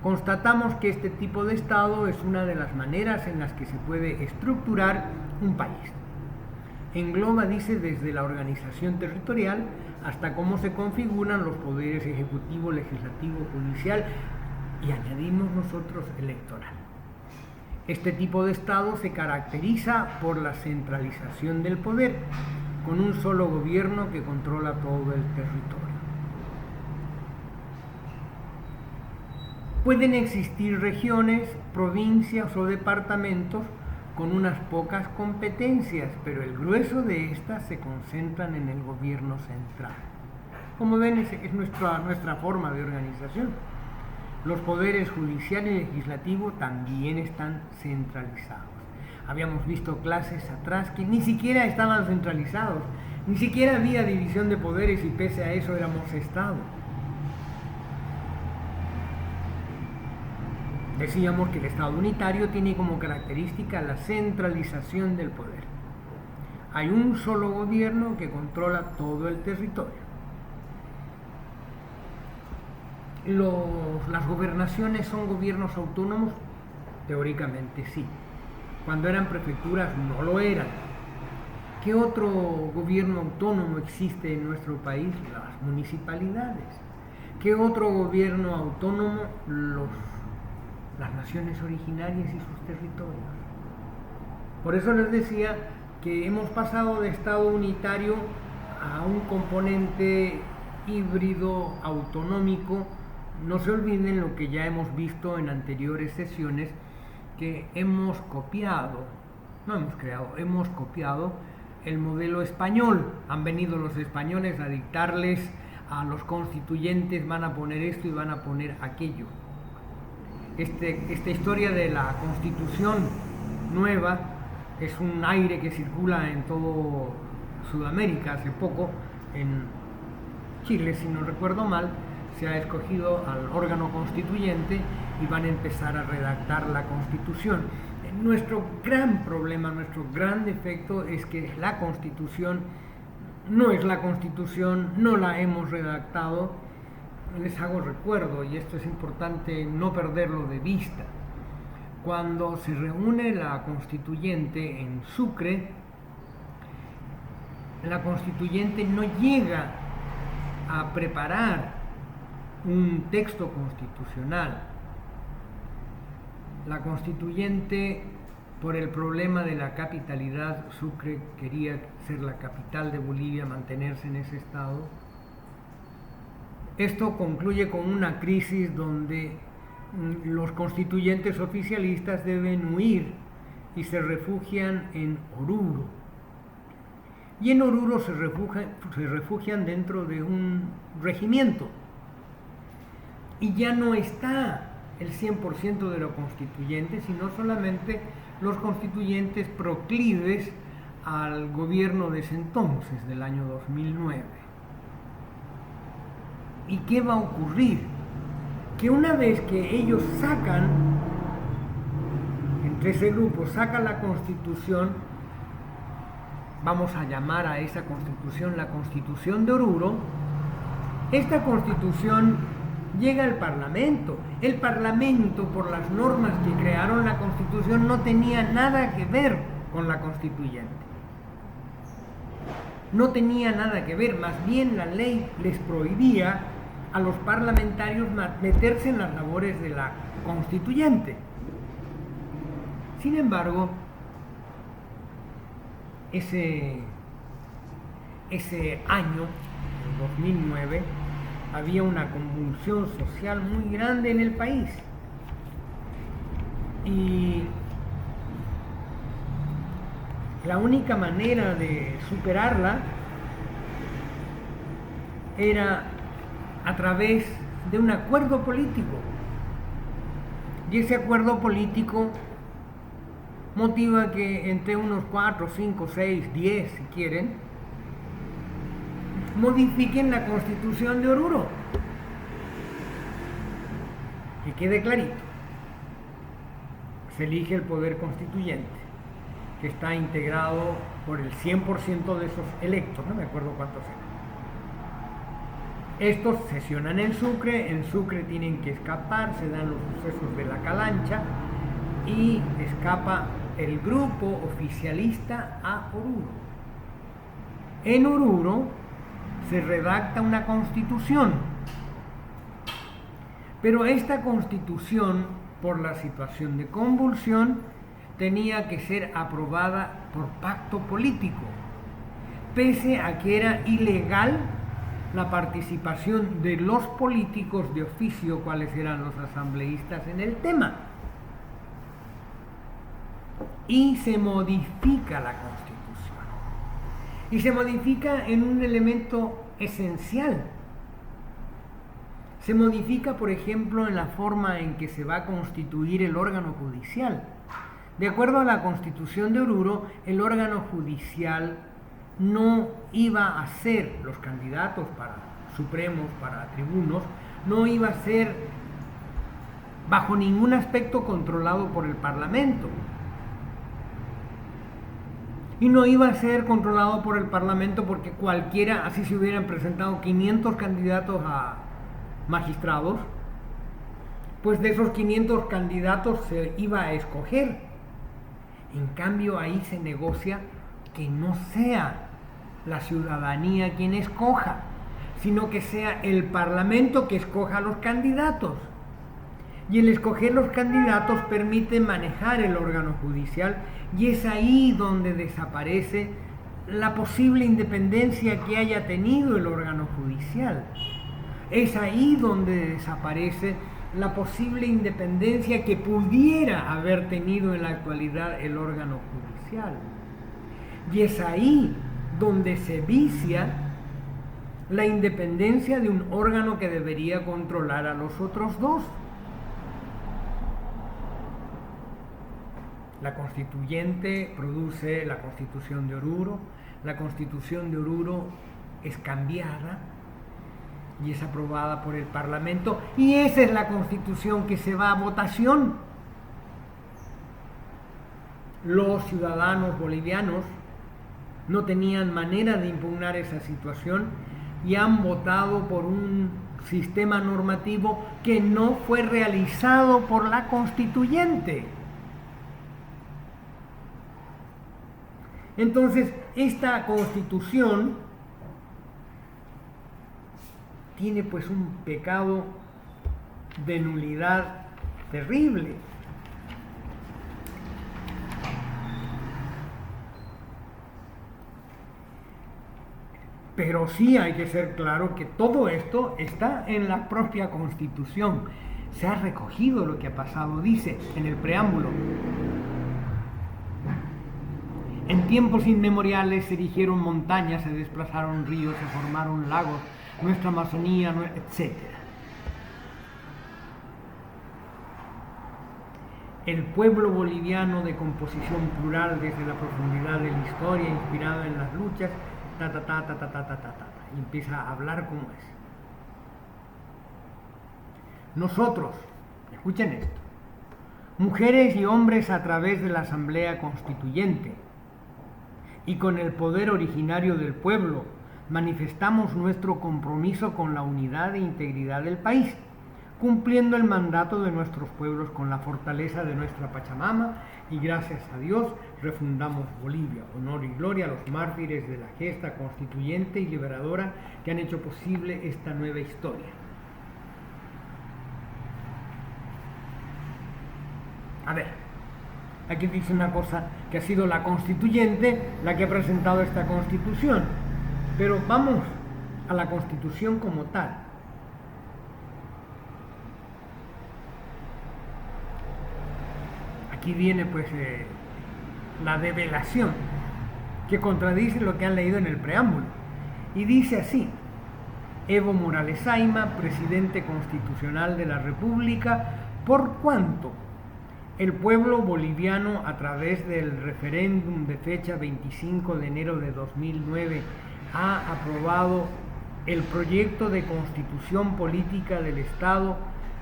constatamos que este tipo de Estado es una de las maneras en las que se puede estructurar un país. Engloba, dice, desde la organización territorial hasta cómo se configuran los poderes ejecutivo, legislativo, judicial y añadimos nosotros electoral. Este tipo de Estado se caracteriza por la centralización del poder, con un solo gobierno que controla todo el territorio. Pueden existir regiones, provincias o departamentos con unas pocas competencias, pero el grueso de estas se concentran en el gobierno central. Como ven, es nuestra forma de organización. Los poderes judicial y legislativo también están centralizados. Habíamos visto clases atrás que ni siquiera estaban centralizados, ni siquiera había división de poderes y pese a eso éramos Estado. Decíamos que el Estado unitario tiene como característica la centralización del poder. Hay un solo gobierno que controla todo el territorio. ¿Las gobernaciones son gobiernos autónomos? Teóricamente sí. Cuando eran prefecturas no lo eran. ¿Qué otro gobierno autónomo existe en nuestro país? Las municipalidades. ¿Qué otro gobierno autónomo? Las naciones originarias y sus territorios. Por eso les decía que hemos pasado de Estado unitario a un componente híbrido autonómico. No se olviden lo que ya hemos visto en anteriores sesiones, que hemos copiado, no hemos creado, hemos copiado el modelo español. Han venido los españoles a dictarles a los constituyentes, van a poner esto y van a poner aquello. Esta historia de la Constitución nueva es un aire que circula en todo Sudamérica. Hace poco, en Chile, si no recuerdo mal, se ha escogido al órgano constituyente y van a empezar a redactar la Constitución. Nuestro gran problema, nuestro gran defecto es que la Constitución no es la Constitución, no la hemos redactado. Les hago recuerdo, y esto es importante no perderlo de vista, cuando se reúne la Constituyente en Sucre, la Constituyente no llega a preparar un texto constitucional. La Constituyente, por el problema de la capitalidad, Sucre quería ser la capital de Bolivia, mantenerse en ese estado. Esto concluye con una crisis donde los constituyentes oficialistas deben huir y se refugian en Oruro. Y en Oruro se refugian dentro de un regimiento. Y ya no está el 100% de los constituyentes, sino solamente los constituyentes proclives al gobierno de ese entonces, del año 2009. ¿Y qué va a ocurrir? Que una vez que ellos sacan, entre ese grupo, sacan la Constitución, vamos a llamar a esa Constitución la Constitución de Oruro, esta Constitución llega al Parlamento. El Parlamento, por las normas que crearon la Constitución, no tenía nada que ver con la constituyente. No tenía nada que ver, más bien la ley les prohibía a los parlamentarios meterse en las labores de la constituyente. Sin embargo, ese año, en 2009, había una convulsión social muy grande en el país. Y la única manera de superarla era a través de un acuerdo político. Y ese acuerdo político motiva que entre unos 4, 5, 6, 10, si quieren, modifiquen la Constitución de Oruro. Que quede clarito. Se elige el poder constituyente, que está integrado por el 100% de esos electos, no me acuerdo cuántos eran. Estos sesionan en Sucre tienen que escapar, se dan los sucesos de la Calancha y escapa el grupo oficialista a Oruro. En Oruro se redacta una constitución, pero esta constitución, por la situación de convulsión, tenía que ser aprobada por pacto político, pese a que era ilegal la participación de los políticos de oficio, cuales eran los asambleístas en el tema. Y se modifica la Constitución. Y se modifica en un elemento esencial. Se modifica, por ejemplo, en la forma en que se va a constituir el órgano judicial. De acuerdo a la Constitución de Oruro, el órgano judicial no iba a ser, los candidatos para supremos, para tribunos, no iba a ser bajo ningún aspecto controlado por el Parlamento. Y no iba a ser controlado por el Parlamento porque cualquiera, así se hubieran presentado 500 candidatos a magistrados, pues de esos 500 candidatos se iba a escoger. En cambio, ahí se negocia que no sea la ciudadanía quien escoja, sino que sea el Parlamento que escoja a los candidatos. Y el escoger los candidatos permite manejar el órgano judicial, y es ahí donde desaparece la posible independencia que haya tenido el órgano judicial. Es ahí donde desaparece la posible independencia que pudiera haber tenido en la actualidad el órgano judicial. Y es ahí donde se vicia la independencia de un órgano que debería controlar a los otros dos. La constituyente produce la Constitución de Oruro. La Constitución de Oruro es cambiada y es aprobada por el Parlamento, y esa es la Constitución que se va a votación. Los ciudadanos bolivianos no tenían manera de impugnar esa situación y han votado por un sistema normativo que no fue realizado por la constituyente. Entonces, esta Constitución tiene pues un pecado de nulidad terrible. Pero sí hay que ser claro que todo esto está en la propia Constitución. se ha recogido lo que ha pasado. Dice en el preámbulo: en tiempos inmemoriales se erigieron montañas, se desplazaron ríos, se formaron lagos, nuestra Amazonía, etc. El pueblo boliviano, de composición plural desde la profundidad de la historia, inspirado en las luchas, y empieza a hablar como es. Nosotros, escuchen esto, mujeres y hombres a través de la Asamblea Constituyente y con el poder originario del pueblo, manifestamos nuestro compromiso con la unidad e integridad del país, cumpliendo el mandato de nuestros pueblos con la fortaleza de nuestra Pachamama, y gracias a Dios refundamos Bolivia. Honor y gloria a los mártires de la gesta constituyente y liberadora que han hecho posible esta nueva historia. A ver, aquí dice una cosa, que ha sido la constituyente la que ha presentado esta constitución, pero vamos a la constitución como tal. Aquí viene pues la develación, que contradice lo que han leído en el preámbulo, y dice así: Evo Morales Ayma, presidente constitucional de la República, por cuanto el pueblo boliviano, a través del referéndum de fecha 25 de enero de 2009, ha aprobado el proyecto de Constitución Política del Estado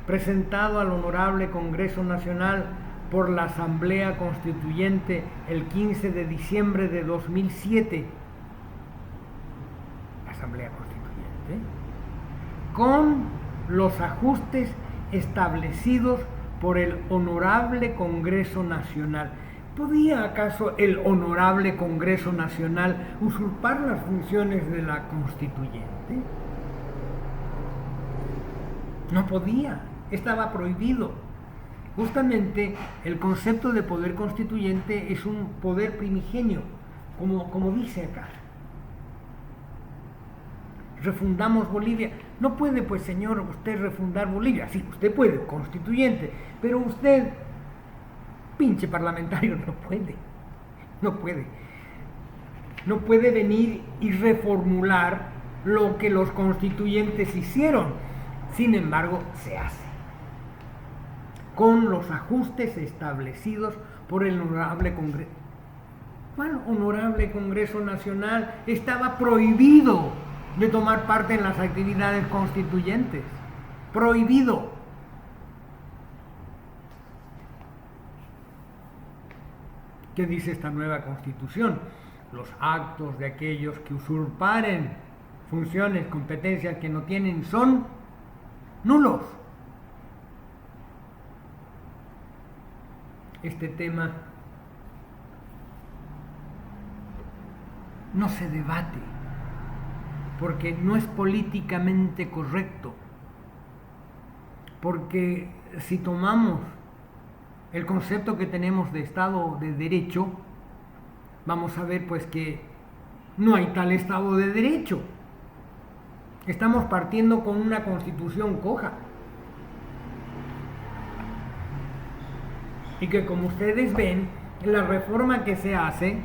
presentado al Honorable Congreso Nacional por la Asamblea Constituyente el 15 de diciembre de 2007, Asamblea Constituyente, con los ajustes establecidos por el Honorable Congreso Nacional. ¿Podía acaso el Honorable Congreso Nacional usurpar las funciones de la Constituyente? No podía, estaba prohibido. Justamente el concepto de poder constituyente es un poder primigenio, como dice acá. Refundamos Bolivia. No puede, pues, señor, usted refundar Bolivia. Sí, usted puede, constituyente, pero usted, pinche parlamentario, no puede. No puede venir y reformular lo que los constituyentes hicieron. Sin embargo, se hace con los ajustes establecidos por el Honorable Congreso. ¿Cuál Honorable Congreso Nacional? Estaba prohibido de tomar parte en las actividades constituyentes. Prohibido. ¿Qué dice esta nueva Constitución? Los actos de aquellos que usurparen funciones, competencias que no tienen son nulos. Este tema no se debate porque no es políticamente correcto, porque si tomamos el concepto que tenemos de Estado de Derecho, vamos a ver pues que no hay tal Estado de Derecho. Estamos partiendo con una constitución coja. Y que, como ustedes ven, la reforma que se hace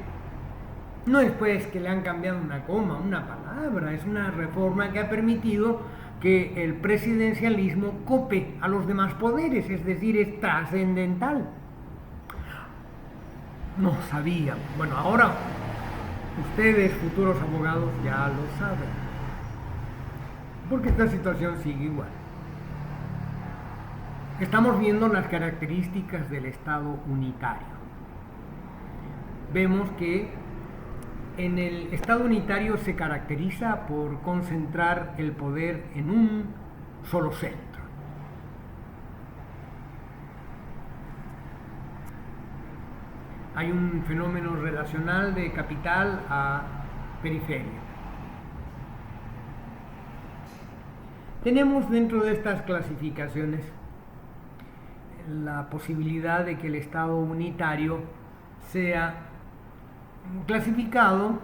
no es pues que le han cambiado una coma, una palabra, es una reforma que ha permitido que el presidencialismo cope a los demás poderes, es decir, es trascendental. No sabía. Bueno, ahora ustedes, futuros abogados, ya lo saben, porque esta situación sigue igual. Estamos viendo las características del Estado unitario. Vemos que en el Estado unitario se caracteriza por concentrar el poder en un solo centro. Hay un fenómeno relacional de capital a periferia. Tenemos dentro de estas clasificaciones la posibilidad de que el Estado unitario sea clasificado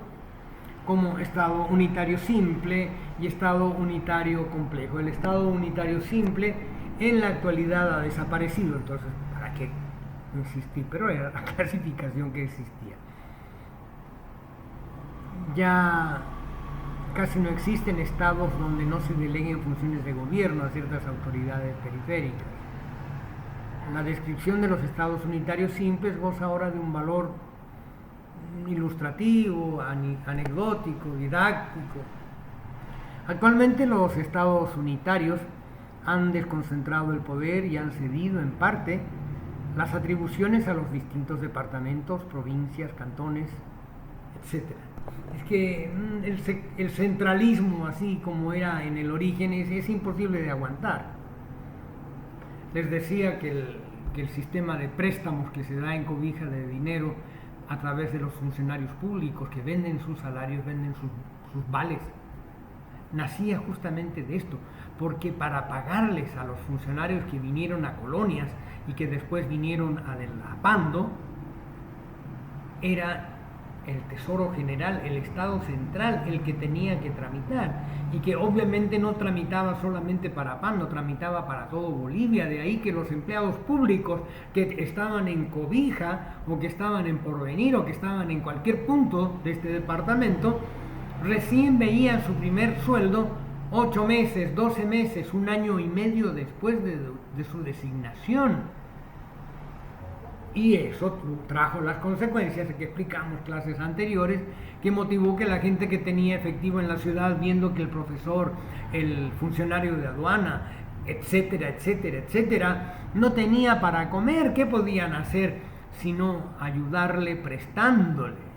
como Estado unitario simple y Estado unitario complejo. El Estado unitario simple en la actualidad ha desaparecido, entonces, ¿para qué insistir? Pero era la clasificación que existía. Ya casi no existen estados donde no se deleguen funciones de gobierno a ciertas autoridades periféricas. La descripción de los estados unitarios simples goza ahora de un valor ilustrativo, anecdótico, didáctico. Actualmente los estados unitarios han desconcentrado el poder y han cedido en parte las atribuciones a los distintos departamentos, provincias, cantones, etc. Es que el centralismo, así como era en el origen, es imposible de aguantar. Les decía que el sistema de préstamos que se da en cobija de dinero a través de los funcionarios públicos que venden sus salarios, venden sus vales, nacía justamente de esto, porque para pagarles a los funcionarios que vinieron a colonias y que después vinieron a Pando, era el Tesoro General, el Estado Central, el que tenía que tramitar, y que obviamente no tramitaba solamente para Pando, tramitaba para todo Bolivia. De ahí que los empleados públicos que estaban en Cobija, o que estaban en Porvenir, o que estaban en cualquier punto de este departamento, recién veían su primer sueldo 8 meses, 12 meses, 1 año y medio después de su designación. Y eso trajo las consecuencias que explicamos clases anteriores, que motivó que la gente que tenía efectivo en la ciudad, viendo que el profesor, el funcionario de aduana, etcétera, etcétera, etcétera, no tenía para comer, ¿qué podían hacer sino ayudarle prestándole?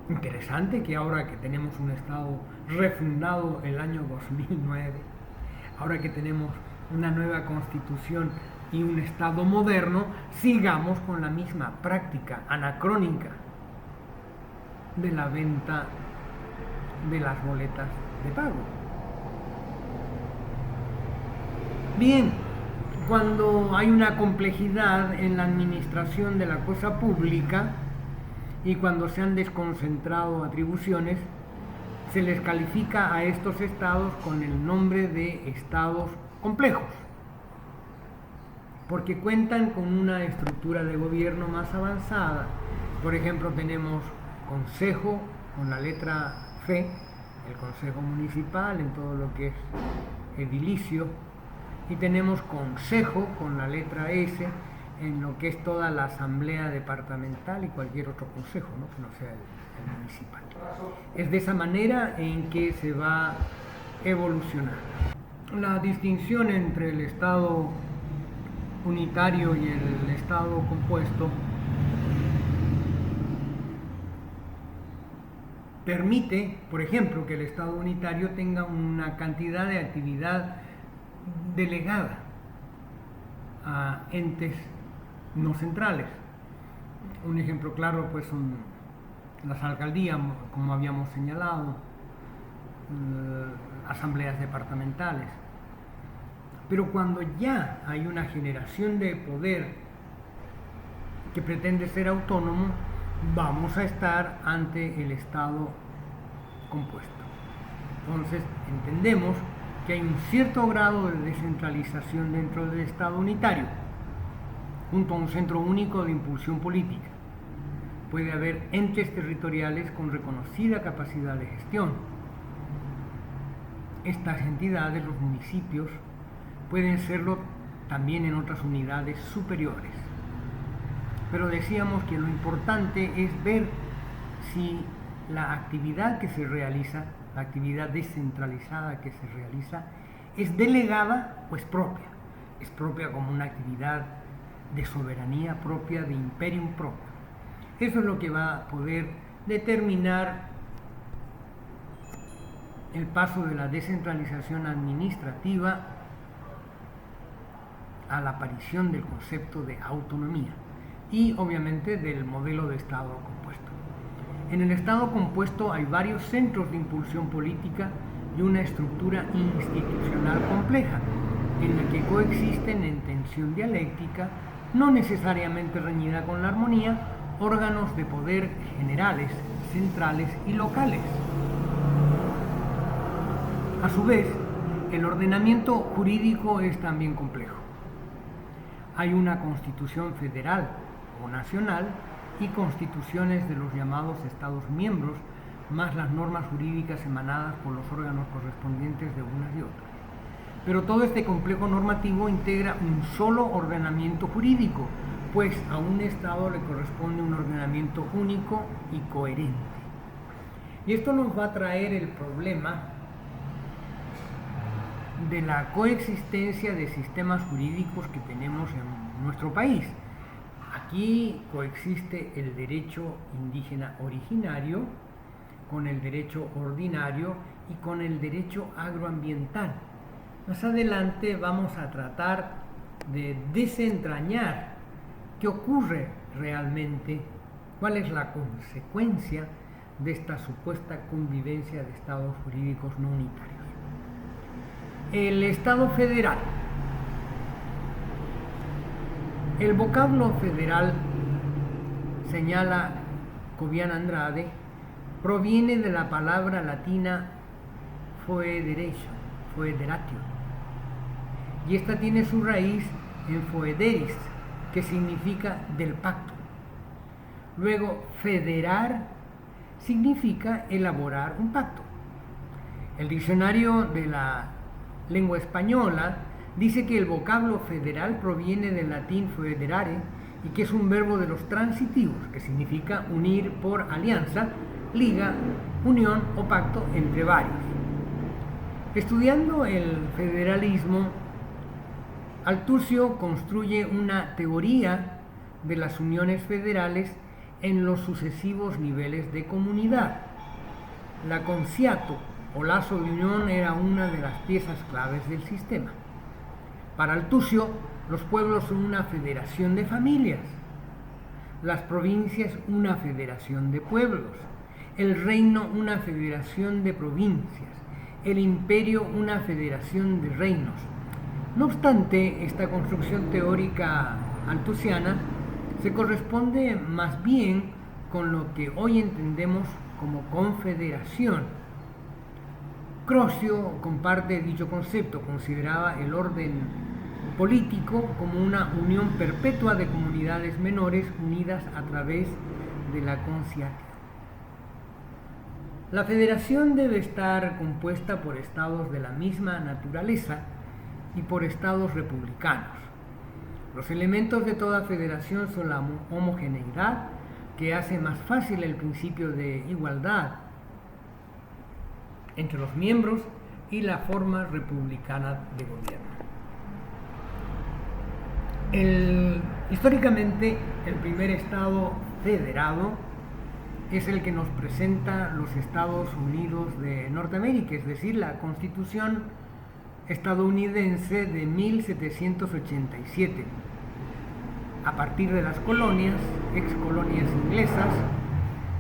Interesante que ahora que tenemos un Estado refundado el año 2009, ahora que tenemos una nueva Constitución y un Estado moderno, sigamos con la misma práctica anacrónica de la venta de las boletas de pago. Bien, cuando hay una complejidad en la administración de la cosa pública y cuando se han desconcentrado atribuciones, se les califica a estos estados con el nombre de estados complejos, porque cuentan con una estructura de gobierno más avanzada. Por ejemplo, tenemos consejo con la letra F, el consejo municipal en todo lo que es edilicio, y tenemos consejo con la letra S en lo que es toda la asamblea departamental y cualquier otro consejo, ¿no? Que no sea el municipal. Es de esa manera en que se va evolucionando. La distinción entre el Estado unitario y el Estado compuesto permite, por ejemplo, que el Estado unitario tenga una cantidad de actividad delegada a entes no centrales. Un ejemplo claro pues son las alcaldías, como habíamos señalado, asambleas departamentales. Pero cuando ya hay una generación de poder que pretende ser autónomo, vamos a estar ante el Estado compuesto. Entonces entendemos que hay un cierto grado de descentralización dentro del Estado unitario, junto a un centro único de impulsión política. Puede haber entes territoriales con reconocida capacidad de gestión. Estas entidades, los municipios, pueden serlo también en otras unidades superiores. Pero decíamos que lo importante es ver si la actividad que se realiza, la actividad descentralizada que se realiza, es delegada o es propia. Es propia como una actividad de soberanía propia, de imperium propio. Eso es lo que va a poder determinar el paso de la descentralización administrativa a la aparición del concepto de autonomía y obviamente del modelo de Estado compuesto. En el Estado compuesto hay varios centros de impulsión política y una estructura institucional compleja en la que coexisten en tensión dialéctica, no necesariamente reñida con la armonía, órganos de poder generales, centrales y locales. A su vez, El ordenamiento jurídico es también complejo. Hay una constitución federal o nacional y constituciones de los llamados Estados miembros, más las normas jurídicas emanadas por los órganos correspondientes de unas y otras. Pero todo este complejo normativo integra un solo ordenamiento jurídico, pues a un Estado le corresponde un ordenamiento único y coherente. Y esto nos va a traer el problema de la coexistencia de sistemas jurídicos que tenemos en nuestro país. Aquí coexiste el derecho indígena originario con el derecho ordinario y con el derecho agroambiental. Más adelante vamos a tratar de desentrañar qué ocurre realmente, cuál es la consecuencia de esta supuesta convivencia de estados jurídicos no unitarios. El Estado federal. El vocablo federal, señala Cobian Andrade, proviene de la palabra latina foederatio, y esta tiene su raíz en foederis, que significa del pacto. Luego, federar significa elaborar un pacto. El diccionario de la lengua española dice que el vocablo federal proviene del latín foederare y que es un verbo de los transitivos, que significa unir por alianza, liga, unión o pacto entre varios. Estudiando el federalismo, Altucio construye una teoría de las uniones federales en los sucesivos niveles de comunidad. La conciato o lazo de unión era una de las piezas claves del sistema. Para Altucio, los pueblos son una federación de familias, las provincias una federación de pueblos, el reino una federación de provincias, el imperio una federación de reinos. No obstante, esta construcción teórica altusiana se corresponde más bien con lo que hoy entendemos como confederación. Crosio comparte dicho concepto, consideraba el orden político como una unión perpetua de comunidades menores unidas a través de la conciatio. La federación debe estar compuesta por estados de la misma naturaleza y por estados republicanos. Los elementos de toda federación son la homogeneidad, que hace más fácil el principio de igualdad entre los miembros, y la forma republicana de gobierno. Históricamente, el primer estado federado es el que nos presenta los Estados Unidos de Norteamérica, es decir, la Constitución estadounidense de 1787. A partir de las colonias, excolonias inglesas,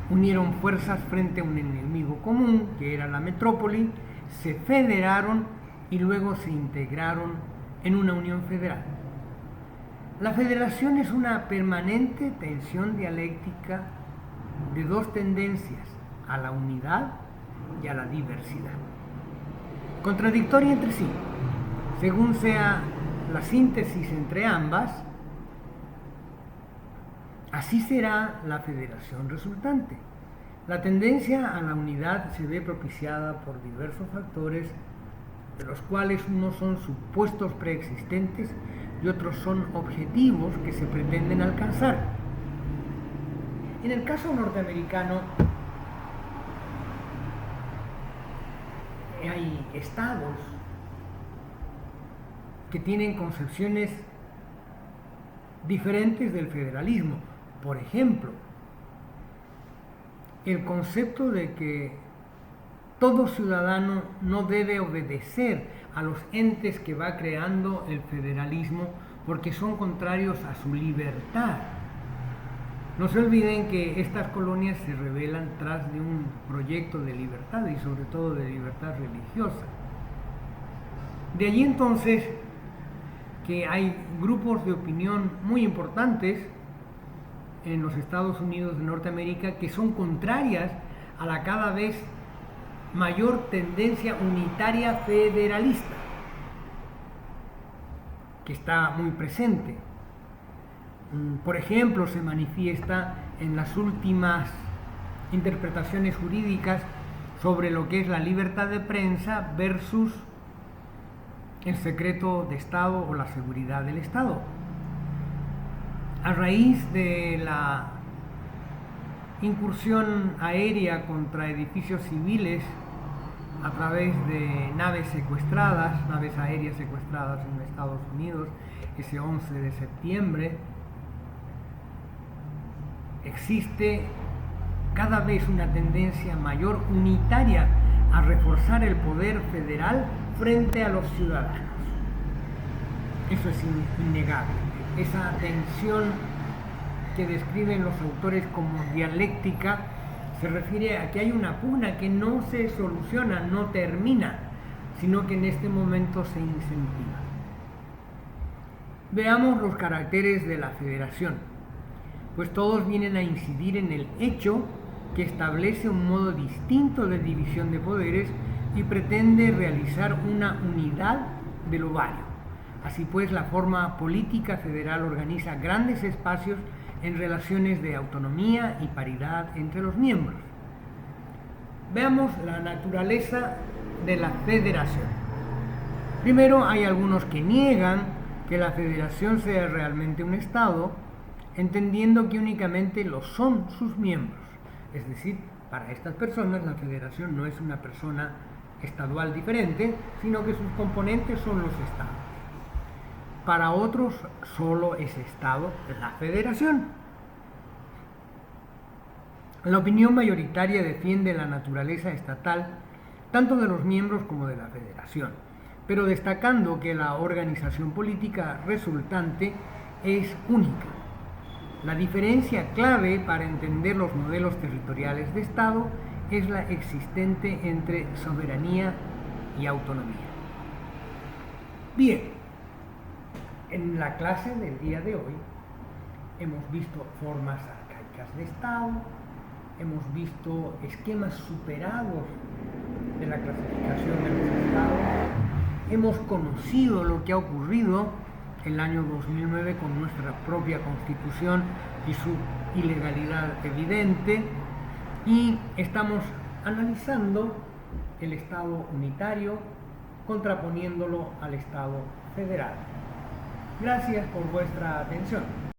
unieron fuerzas frente a un enemigo común, que era la metrópoli, se federaron y luego se integraron en una unión federal. La federación es una permanente tensión dialéctica de dos tendencias, a la unidad y a la diversidad, contradictoria entre sí. Según sea la síntesis entre ambas, así será la federación resultante. La tendencia a la unidad se ve propiciada por diversos factores, de los cuales unos son supuestos preexistentes y otros son objetivos que se pretenden alcanzar. En el caso norteamericano, hay estados que tienen concepciones diferentes del federalismo. Por ejemplo, el concepto de que todo ciudadano no debe obedecer a los entes que va creando el federalismo porque son contrarios a su libertad. No se olviden que estas colonias se rebelan tras de un proyecto de libertad y sobre todo de libertad religiosa. De allí entonces que hay grupos de opinión muy importantes en los Estados Unidos de Norteamérica que son contrarias a la cada vez mayor tendencia unitaria federalista. que está muy presente. Por ejemplo, se manifiesta en las últimas interpretaciones jurídicas sobre lo que es la libertad de prensa versus el secreto de Estado o la seguridad del Estado. A raíz de la incursión aérea contra edificios civiles a través de naves aéreas secuestradas en Estados Unidos, ese 11 de septiembre, existe cada vez una tendencia mayor unitaria a reforzar el poder federal frente a los ciudadanos. Eso es innegable. Esa tensión que describen los autores como dialéctica se refiere a que hay una pugna que no se soluciona, no termina, sino que en este momento se incentiva. Veamos los caracteres de la federación, pues todos vienen a incidir en el hecho que establece un modo distinto de división de poderes y pretende realizar una unidad del ovario. Así pues, la forma política federal organiza grandes espacios en relaciones de autonomía y paridad entre los miembros. Veamos la naturaleza de la federación. Primero, hay algunos que niegan que la federación sea realmente un Estado, entendiendo que únicamente lo son sus miembros. Es decir, para estas personas la federación no es una persona estadual diferente, sino que sus componentes son los estados. Para otros solo es Estado la federación. La opinión mayoritaria defiende la naturaleza estatal tanto de los miembros como de la federación, pero destacando que la organización política resultante es única. La diferencia clave para entender los modelos territoriales de Estado es la existente entre soberanía y autonomía. Bien, en la clase del día de hoy hemos visto formas arcaicas de Estado, hemos visto esquemas superados de la clasificación de los estados, hemos conocido lo que ha ocurrido el año 2009 con nuestra propia Constitución y su ilegalidad evidente, y estamos analizando el Estado unitario contraponiéndolo al Estado federal. Gracias por vuestra atención.